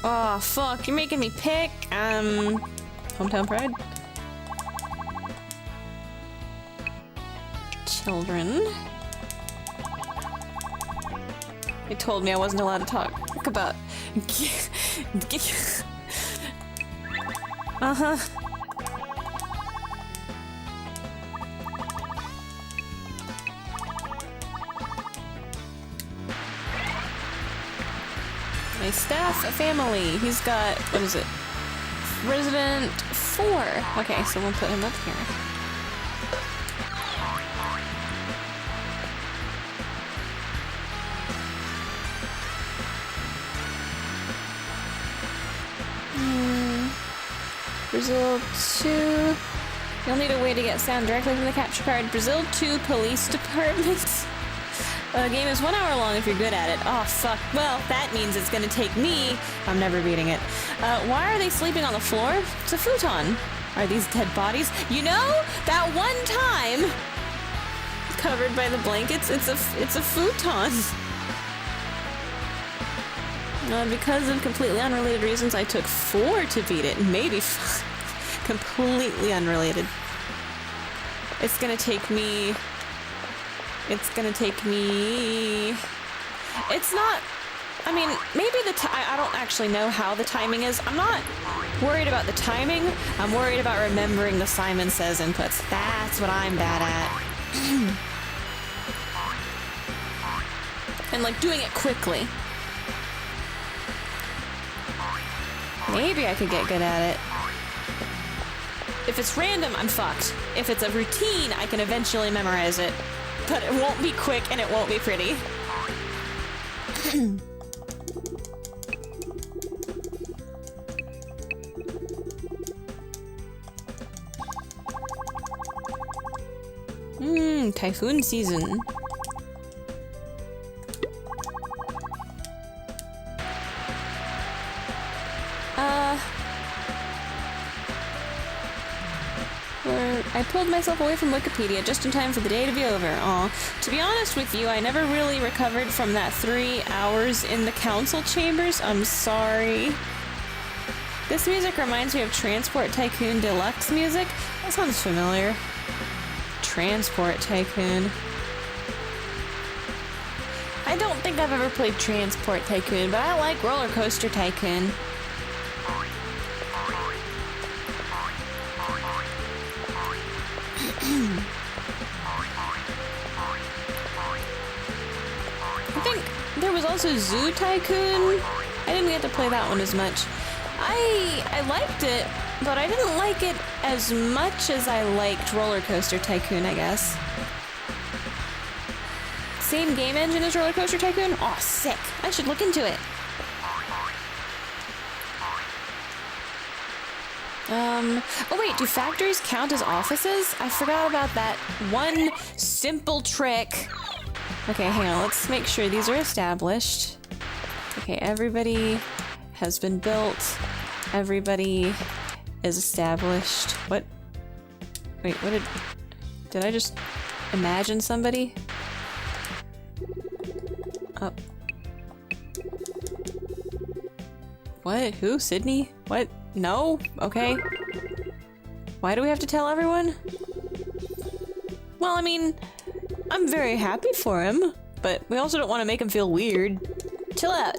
Oh fuck, you're making me pick. Hometown pride. Children. They told me I wasn't allowed to talk about. Uh-huh. My staff, a family. He's got, what is it? Resident 4. Okay, so we'll put him up here. Brazil 2. You'll need a way to get sound directly from the capture card. Brazil 2 Police Department. The game is 1 hour long if you're good at it. Oh, fuck. Well, that means it's gonna take me. I'm never beating it. Why are they sleeping on the floor? It's a futon. Are these dead bodies? You know, that one time covered by the blankets, it's a futon. Because of completely unrelated reasons, I took 4 to beat it. Maybe 5. Completely unrelated. It's gonna take me... It's not... I mean, maybe I don't actually know how the timing is. I'm not worried about the timing. I'm worried about remembering the Simon Says inputs. That's what I'm bad at. And, like, doing it quickly. Maybe I could get good at it. If it's random, I'm fucked. If it's a routine, I can eventually memorize it. But it won't be quick and it won't be pretty. Typhoon season. I pulled myself away from Wikipedia just in time for the day to be over. Aw. To be honest with you, I never really recovered from that 3 hours in the council chambers. I'm sorry. This music reminds me of Transport Tycoon Deluxe music. That sounds familiar. Transport Tycoon. I don't think I've ever played Transport Tycoon, but I like Roller Coaster Tycoon. I think there was also Zoo Tycoon. I didn't get to play that one as much. I liked it, but I didn't like it as much as I liked Roller Coaster Tycoon, I guess. same game engine as Roller Coaster Tycoon? Aw, sick. I should look into it. Oh wait, do factories count as offices? I forgot about that one simple trick. Okay, hang on, let's make sure these are established. Okay, everybody has been built. Everybody is established. What? Wait, what did I just imagine somebody? Oh. What? Who? Sydney? What? No? Okay. Why do we have to tell everyone? Well, I mean, I'm very happy for him, but we also don't want to make him feel weird. Chill out.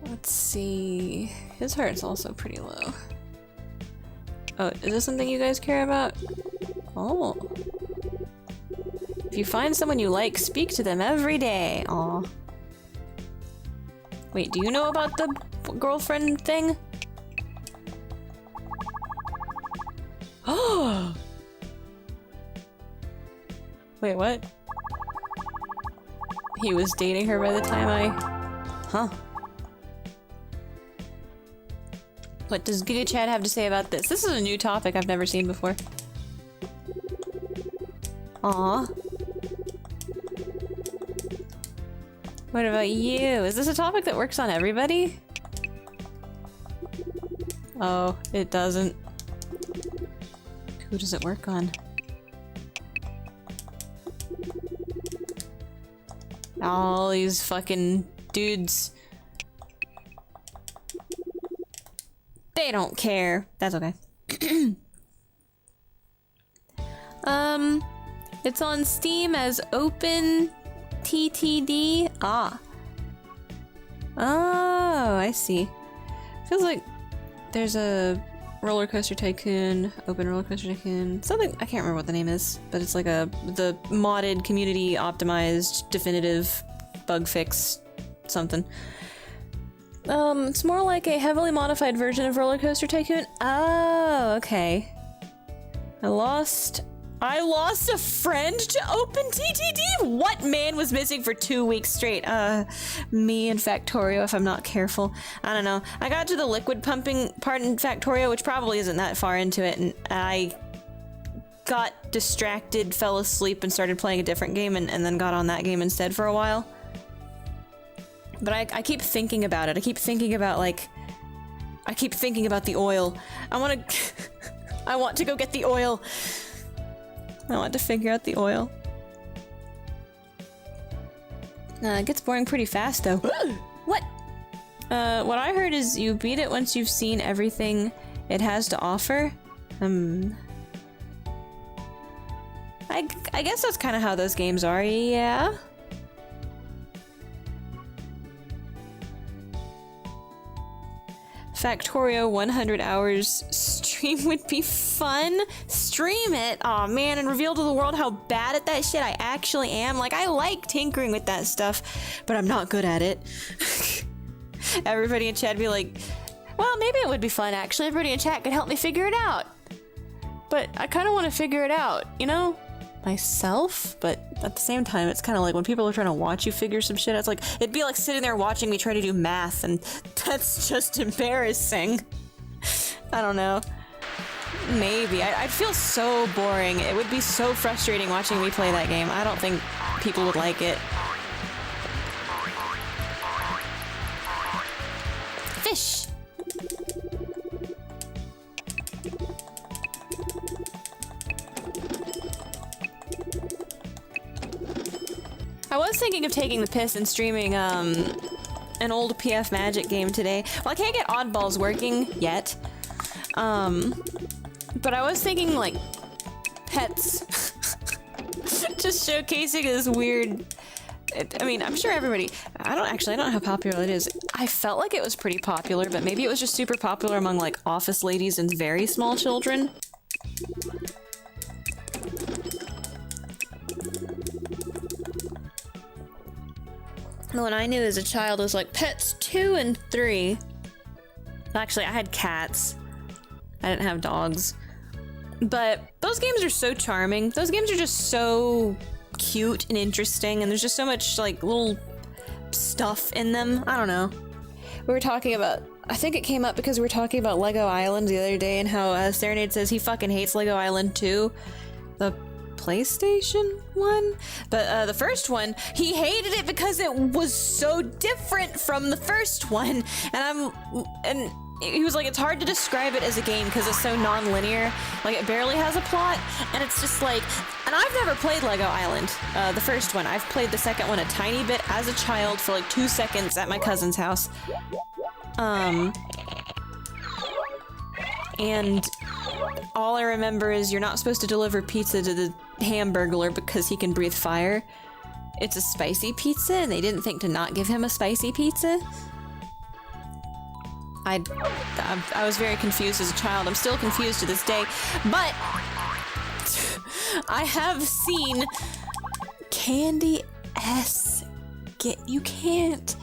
Let's see. His heart's also pretty low. Oh, is this something you guys care about? Oh. If you find someone you like, speak to them every day. Aw. Wait, do you know about the girlfriend thing? Oh! Wait, what? He was dating her by the time I... Huh. What does Giga Chad have to say about this? This is a new topic I've never seen before. Aw. What about you? Is this a topic that works on everybody? Oh, it doesn't. Who does it work on? All these fucking dudes. They don't care. That's okay. It's on Steam as Open TTD. Ah. Oh, I see. Feels like there's a Roller Coaster Tycoon, Open Roller Coaster Tycoon, something, I can't remember what the name is, but it's like the modded, community optimized, definitive, bug fix, something. It's more like a heavily modified version of Roller Coaster Tycoon. Oh, okay. I lost a friend to Open TTD? What man was missing for 2 weeks straight? Me and Factorio, if I'm not careful. I don't know. I got to the liquid pumping part in Factorio, which probably isn't that far into it, and I got distracted, fell asleep, and started playing a different game, and then got on that game instead for a while. But I keep thinking about it. I keep thinking about, like... I keep thinking about the oil. I want to go get the oil. I want to figure out the oil. It gets boring pretty fast, though. What? What I heard is you beat it once you've seen everything it has to offer. I guess that's kind of how those games are, yeah? Factorio 100 hours stream would be fun. Stream it? Aw, man, and reveal to the world how bad at that shit I actually am. Like, I like tinkering with that stuff, but I'm not good at it. Everybody in chat be like, well, maybe it would be fun, actually. Everybody in chat could help me figure it out. But I kind of want to figure it out, you know? Myself, but at the same time, it's kind of like when people are trying to watch you figure some shit out, it's like, it'd be like sitting there watching me try to do math, and that's just embarrassing. I don't know. Maybe. I'd feel so boring. It would be so frustrating watching me play that game. I don't think people would like it. Fish! I was thinking of taking the piss and streaming, an old PF Magic game today. Well, I can't get Oddballs working yet. But I was thinking, like, pets. Just showcasing this weird... I mean, I'm sure everybody... I don't know how popular it is. I felt like it was pretty popular, but maybe it was just super popular among, like, office ladies and very small children. The one I knew as a child was like Pets 2 and 3. Actually, I had cats. I didn't have dogs. But those games are so charming. Those games are just so cute and interesting, and there's just so much like little stuff in them. I don't know. We were talking about, I think it came up because we were talking about Lego Island the other day and how Serenade says he fucking hates Lego Island 2. The PlayStation one? But the first one, he hated it because it was so different from the first one. And he was like, it's hard to describe it as a game because it's so non-linear. Like, it barely has a plot, and it's just like... And I've never played Lego Island, the first one. I've played the second one a tiny bit as a child for like 2 seconds at my cousin's house. And all I remember is you're not supposed to deliver pizza to the Hamburglar because he can breathe fire. It's a spicy pizza, and they didn't think to not give him a spicy pizza. I was very confused as a child. I'm still confused to this day, but I have seen Candy S. You can't.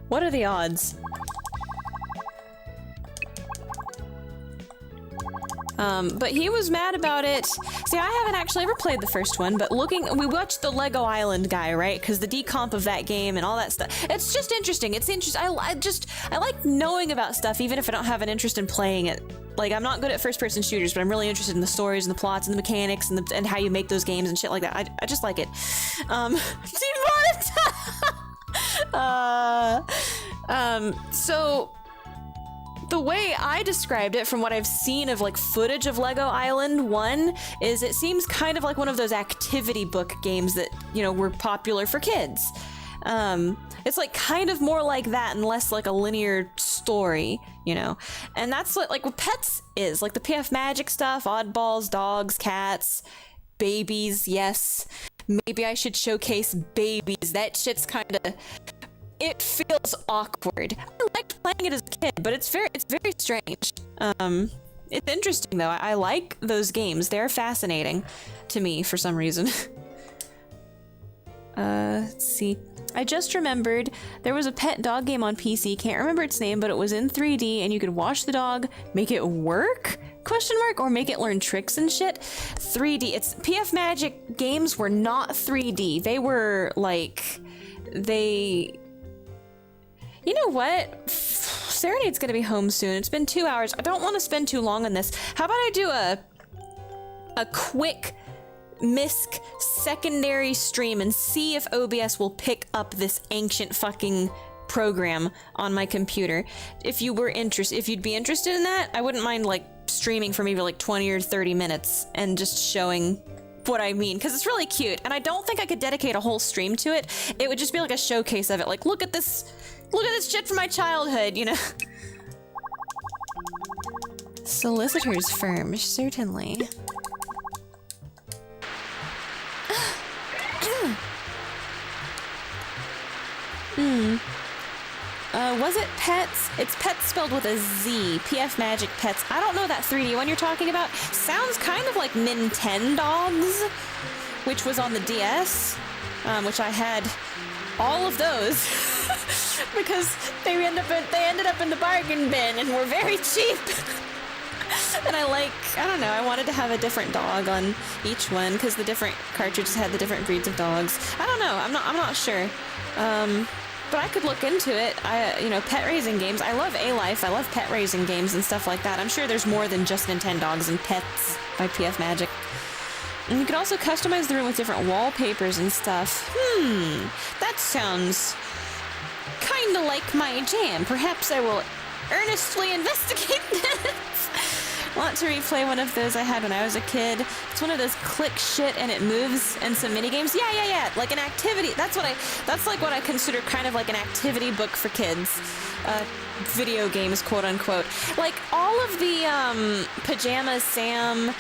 What are the odds? But he was mad about it. See, I haven't actually ever played the first one, but we watched the Lego Island guy, right? Because the decomp of that game and all that stuff. It's just interesting. It's interesting. I like knowing about stuff, even if I don't have an interest in playing it. Like, I'm not good at first-person shooters, but I'm really interested in the stories and the plots and the mechanics and how you make those games and shit like that. I just like it. So the way I described it from what I've seen of like footage of Lego Island 1 is it seems kind of like one of those activity book games that, you know, were popular for kids. It's like kind of more like that and less like a linear story, you know? And that's what Pets is, like the PF Magic stuff, oddballs, dogs, cats, babies, yes. Maybe I should showcase babies. That shit's kind of... It feels awkward. I liked playing it as a kid, but it's very strange. It's interesting though. I like those games. They're fascinating to me for some reason. Let's see. I just remembered there was a pet dog game on PC. Can't remember its name, but it was in 3D and you could wash the dog, make it work? Question mark, or make it learn tricks and shit. 3D. It's PF Magic games were not 3D. They were like You know what? Serenade's gonna be home soon. It's been 2 hours. I don't want to spend too long on this. How about I do a quick misc secondary stream and see if OBS will pick up this ancient fucking program on my computer. If you'd be interested in that, I wouldn't mind like streaming for maybe like 20 or 30 minutes and just showing what I mean, because it's really cute. And I don't think I could dedicate a whole stream to it. It would just be like a showcase of it. Like, look at this shit from my childhood, you know? Solicitor's firm, certainly. Was it Pets? It's Pets spelled with a Z. PF Magic Pets. I don't know that 3D one you're talking about. Sounds kind of like Nintendogs, which was on the DS, which I had all of those because they ended up in the bargain bin and were very cheap. And I don't know, I wanted to have a different dog on each one because the different cartridges had the different breeds of dogs. I don't know, I'm not sure. But I could look into it. Pet raising games. I love A-Life. I love pet raising games and stuff like that. I'm sure there's more than just Nintendogs and Pets by PF Magic. And you could also customize the room with different wallpapers and stuff. That sounds kinda like my jam. Perhaps I will earnestly investigate this. Want to replay one of those I had when I was a kid. It's one of those click shit and it moves and some mini games. Yeah. Like an activity. That's like what I consider kind of like an activity book for kids. Video games, quote unquote. Like all of the Pajama Sam,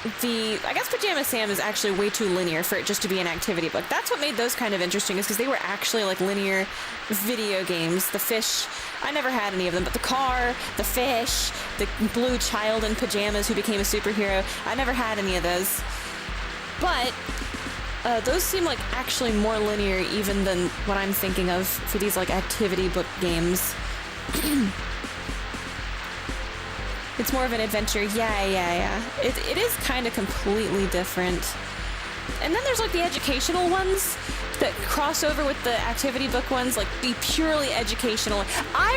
I guess Pajama Sam is actually way too linear for it just to be an activity book. That's what made those kind of interesting, is because they were actually like linear video games. The fish, I never had any of them, but the car, the fish, the blue child in pajamas who became a superhero, I never had any of those. But those seem like actually more linear even than what I'm thinking of for these like activity book games. It's more of an adventure. Yeah. It is kind of completely different. And then there's like the educational ones that cross over with the activity book ones, like the purely educational. I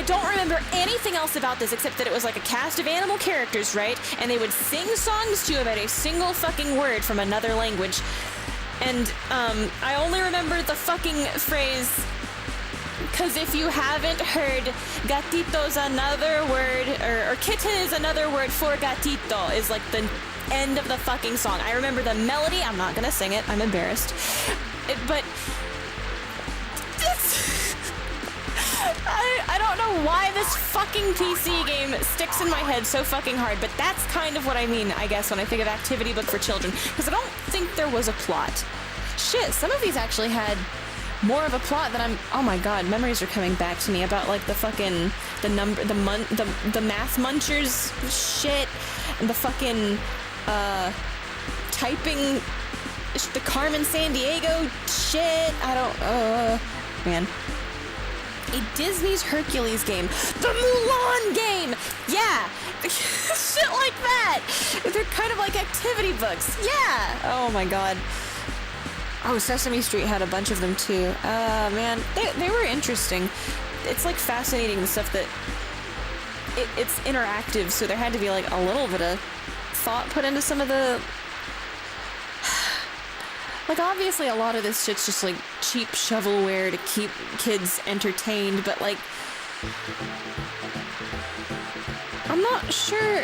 don't remember anything else about this except that it was like a cast of animal characters, right? And they would sing songs to you about a single fucking word from another language. And I only remember the fucking phrase, because if you haven't heard, gatito's another word, or kitten is another word for gatito, is like the end of the fucking song. I remember the melody. I'm not gonna sing it. I'm embarrassed. But I don't know why this fucking PC game sticks in my head so fucking hard, but that's kind of what I mean, I guess, when I think of activity book for children, because I don't think there was a plot. Shit, some of these actually had more of a plot than oh my god, memories are coming back to me about like the fucking, the math munchers shit, and the fucking, typing, the Carmen Sandiego shit, man. A Disney's Hercules game. The Mulan game! Yeah! Shit like that! They're kind of like activity books. Yeah! Oh my god. Oh, Sesame Street had a bunch of them too. Man, they were interesting. It's like fascinating, the stuff that it's interactive, so there had to be like a little bit of thought put into some of the... Like, obviously a lot of this shit's just like cheap shovelware to keep kids entertained, but like, I'm not sure,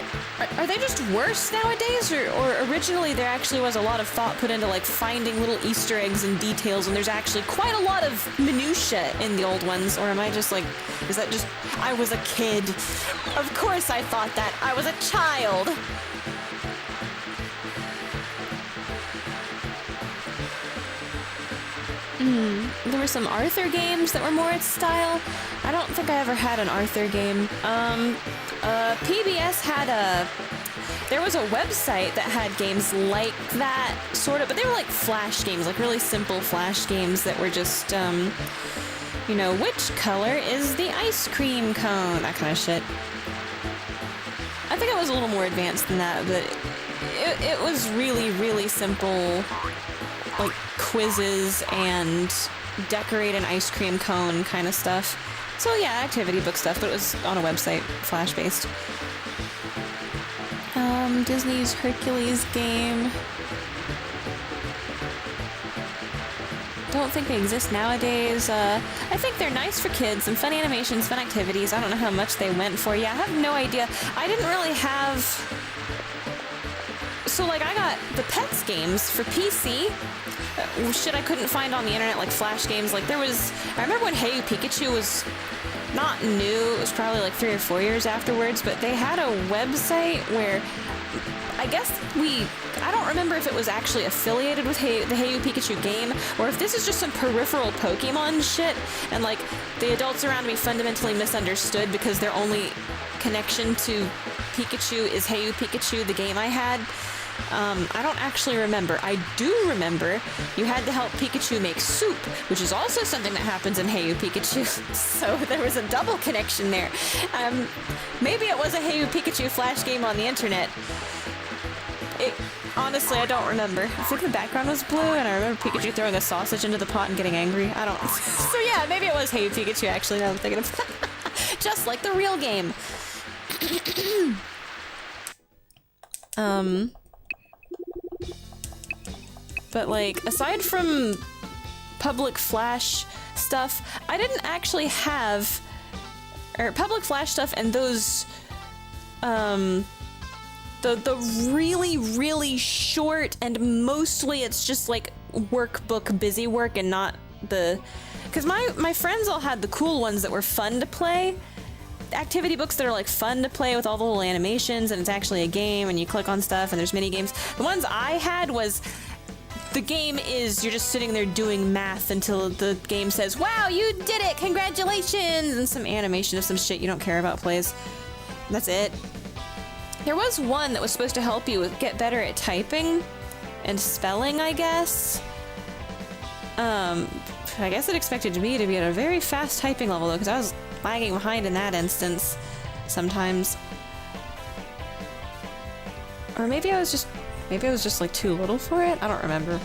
are they just worse nowadays, or originally there actually was a lot of thought put into like finding little Easter eggs and details, and there's actually quite a lot of minutia in the old ones, or am I just like, is that just, I was a kid. Of course I thought that, I was a child. There were some Arthur games that were more its style. I don't think I ever had an Arthur game. PBS had there was a website that had games like that, sort of, but they were like flash games, like really simple flash games that were just, you know, which color is the ice cream cone? That kind of shit. I think it was a little more advanced than that, but it was really, really simple, like quizzes and decorate an ice cream cone kind of stuff. So yeah, activity book stuff, but it was on a website, flash-based. Disney's Hercules game. Don't think they exist nowadays. I think they're nice for kids, and fun animations, fun activities. I don't know how much they went for. Yeah, I have no idea. I didn't really have... So like, I got the Pets games for PC. Shit I couldn't find on the internet, like flash games. Like there was, I remember when Hey You Pikachu was not new, it was probably like 3 or 4 years afterwards, but they had a website where I guess I don't remember if it was actually affiliated with the Hey You Pikachu game, or if this is just some peripheral Pokemon shit, and like the adults around me fundamentally misunderstood because their only connection to Pikachu is Hey You Pikachu, the game I had. I don't actually remember. I do remember you had to help Pikachu make soup, which is also something that happens in Hey You Pikachu. So there was a double connection there. Maybe it was a Hey You Pikachu flash game on the internet. Honestly, I don't remember. I think the background was blue, and I remember Pikachu throwing a sausage into the pot and getting angry. I don't... So yeah, maybe it was Hey You Pikachu, actually, now I'm thinking of it. Just like the real game. But like, aside from public flash stuff, I didn't actually have... Or public flash stuff and those... The really, really short, and mostly it's just like workbook busy work and not the... Because my friends all had the cool ones that were fun to play, activity books that are like fun to play with all the little animations, and it's actually a game, and you click on stuff, and there's mini games. The ones I had was the game is you're just sitting there doing math until the game says, "Wow, you did it! Congratulations!" and some animation of some shit you don't care about plays. That's it. There was one that was supposed to help you get better at typing and spelling, I guess. I guess it expected me to be at a very fast typing level though, because I was lagging behind in that instance sometimes. Or maybe I was just like too little for it. I don't remember.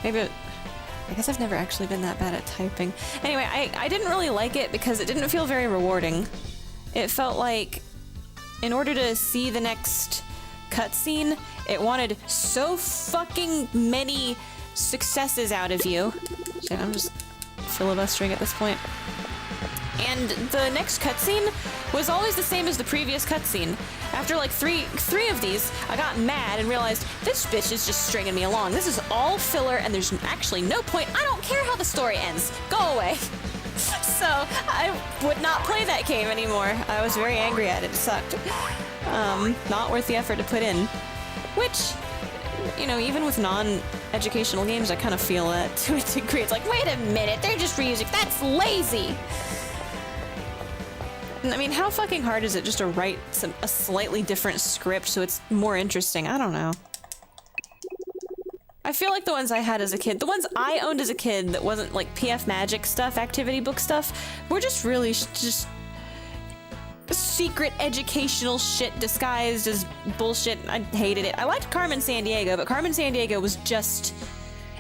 I guess I've never actually been that bad at typing. Anyway, I didn't really like it because it didn't feel very rewarding. It felt like in order to see the next cutscene, it wanted so fucking many successes out of you. Shit, I'm just filibustering at this point. And the next cutscene was always the same as the previous cutscene. After like three of these, I got mad and realized this bitch is just stringing me along. This is all filler and there's actually no point. I don't care how the story ends. Go away. So I would not play that game anymore. I was very angry at it. It sucked. Not worth the effort to put in. Which, you know, even with non-educational games, I kind of feel that to a degree. It's like, wait a minute, they're just reusing. That's lazy. I mean, how fucking hard is it just to write a slightly different script so it's more interesting? I don't know. I feel like the ones I had as a kid, the ones I owned as a kid that wasn't like PF Magic stuff, activity book stuff, were just really just secret educational shit disguised as bullshit. I hated it. I liked Carmen Sandiego, but Carmen Sandiego was just...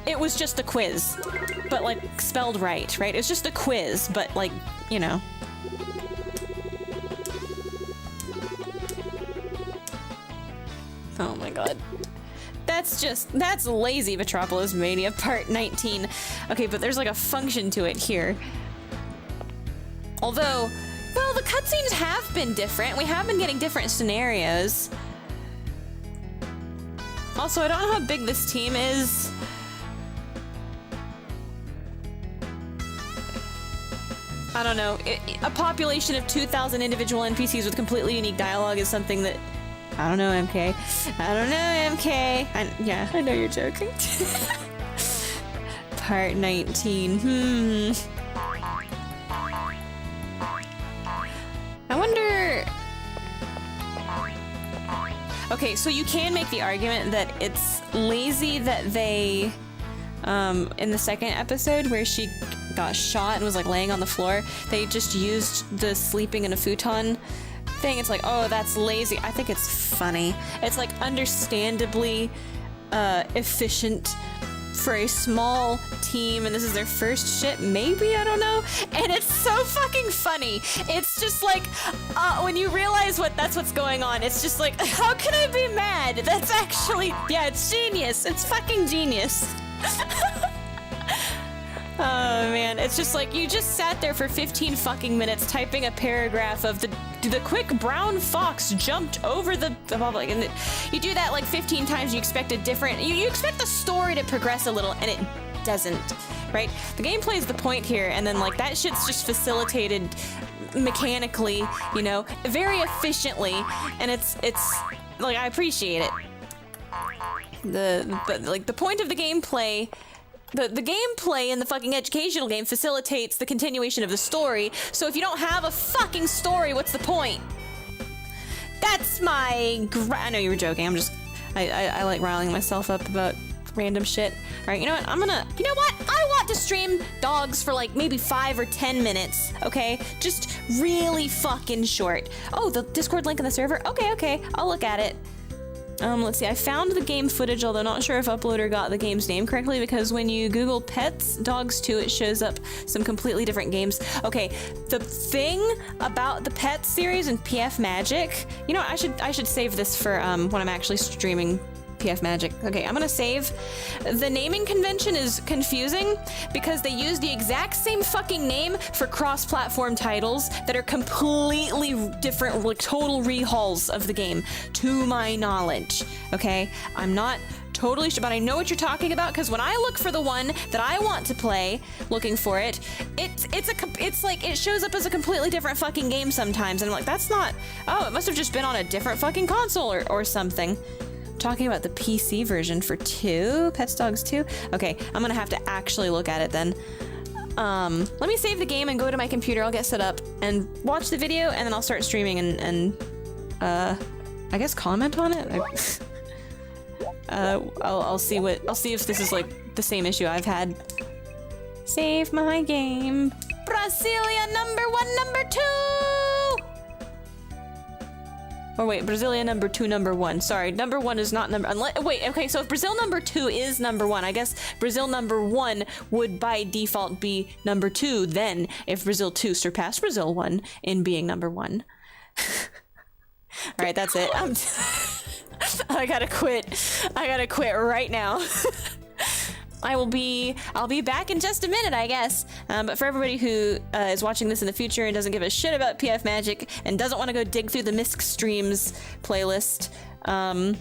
It was just a quiz, but like spelled right? It's just a quiz, but like, you know. Oh my god. That's lazy Metropolismania part 19. Okay, but there's like a function to it here. Although, well, the cutscenes have been different. We have been getting different scenarios. Also, I don't know how big this team is. I don't know. A population of 2,000 individual NPCs with completely unique dialogue is something that... I don't know, MK. I don't know, MK. Yeah, I know you're joking. Part 19. I wonder... Okay, so you can make the argument that it's lazy that they, in the second episode where she got shot and was like laying on the floor, they just used the sleeping in a futon thing. It's like, oh, that's lazy. I think it's funny. It's like understandably efficient for a small team, and this is their first shit, maybe, I don't know, and it's so fucking funny. It's just like, when you realize that's what's going on, it's just like, how can I be mad? That's actually, yeah, it's genius. It's fucking genius. Oh man, it's just like, you just sat there for 15 fucking minutes typing a paragraph of the quick brown fox jumped over the public, and you do that like 15 times, you expect a different, you expect the story to progress a little, and it doesn't, right? The gameplay is the point here, and then like that shit's just facilitated mechanically, you know, very efficiently, and it's like, I appreciate it. But like the point of the gameplay, the gameplay in the fucking educational game facilitates the continuation of the story, so if you don't have a fucking story, what's the point? That's my I know you were joking, I'm just, I like riling myself up about random shit. Alright, you know what, you know what? I want to stream dogs for like maybe 5 or 10 minutes, okay? Just really fucking short. Oh, the Discord link in the server? Okay, I'll look at it. Let's see, I found the game footage, although not sure if Uploader got the game's name correctly, because when you Google Pets Dogs 2, it shows up some completely different games. Okay, the thing about the Pets series and PF Magic, you know, I should save this for when I'm actually streaming PF Magic. Okay, I'm gonna save. The naming convention is confusing because they use the exact same fucking name for cross-platform titles that are completely different, like total rehauls of the game, to my knowledge. Okay, I'm not totally sure, but I know what you're talking about because when I look for the one that I want to play, looking for it, it's like it shows up as a completely different fucking game sometimes, and I'm like, that's not. Oh, it must have just been on a different fucking console or something. Talking about the PC version for 2, Pets Dogs 2. Okay, I'm gonna have to actually look at it then. Let me save the game and go to my computer. I'll get set up and watch the video, and then I'll start streaming and I guess comment on it. I'll see if this is like the same issue I've had. Save my game. Brasilia #1, #2. Or wait, Brasilia #2, #1. Sorry, #1 is not number. Wait, okay. So if Brazil #2 is #1, I guess Brazil #1 would by default be #2. Then, if Brazil 2 surpassed Brazil 1 in being #1. All right, that's it. I gotta quit. I gotta quit right now. I'll be back in just a minute, I guess. But for everybody who is watching this in the future and doesn't give a shit about PF Magic and doesn't want to go dig through the Misc Streams playlist, I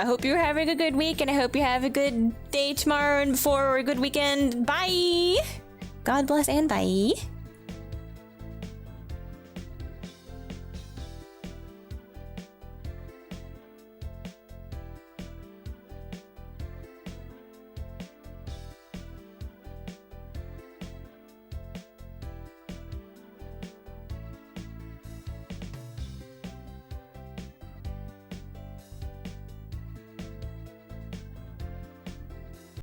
hope you're having a good week, and I hope you have a good day tomorrow and before, or a good weekend. Bye! God bless and bye.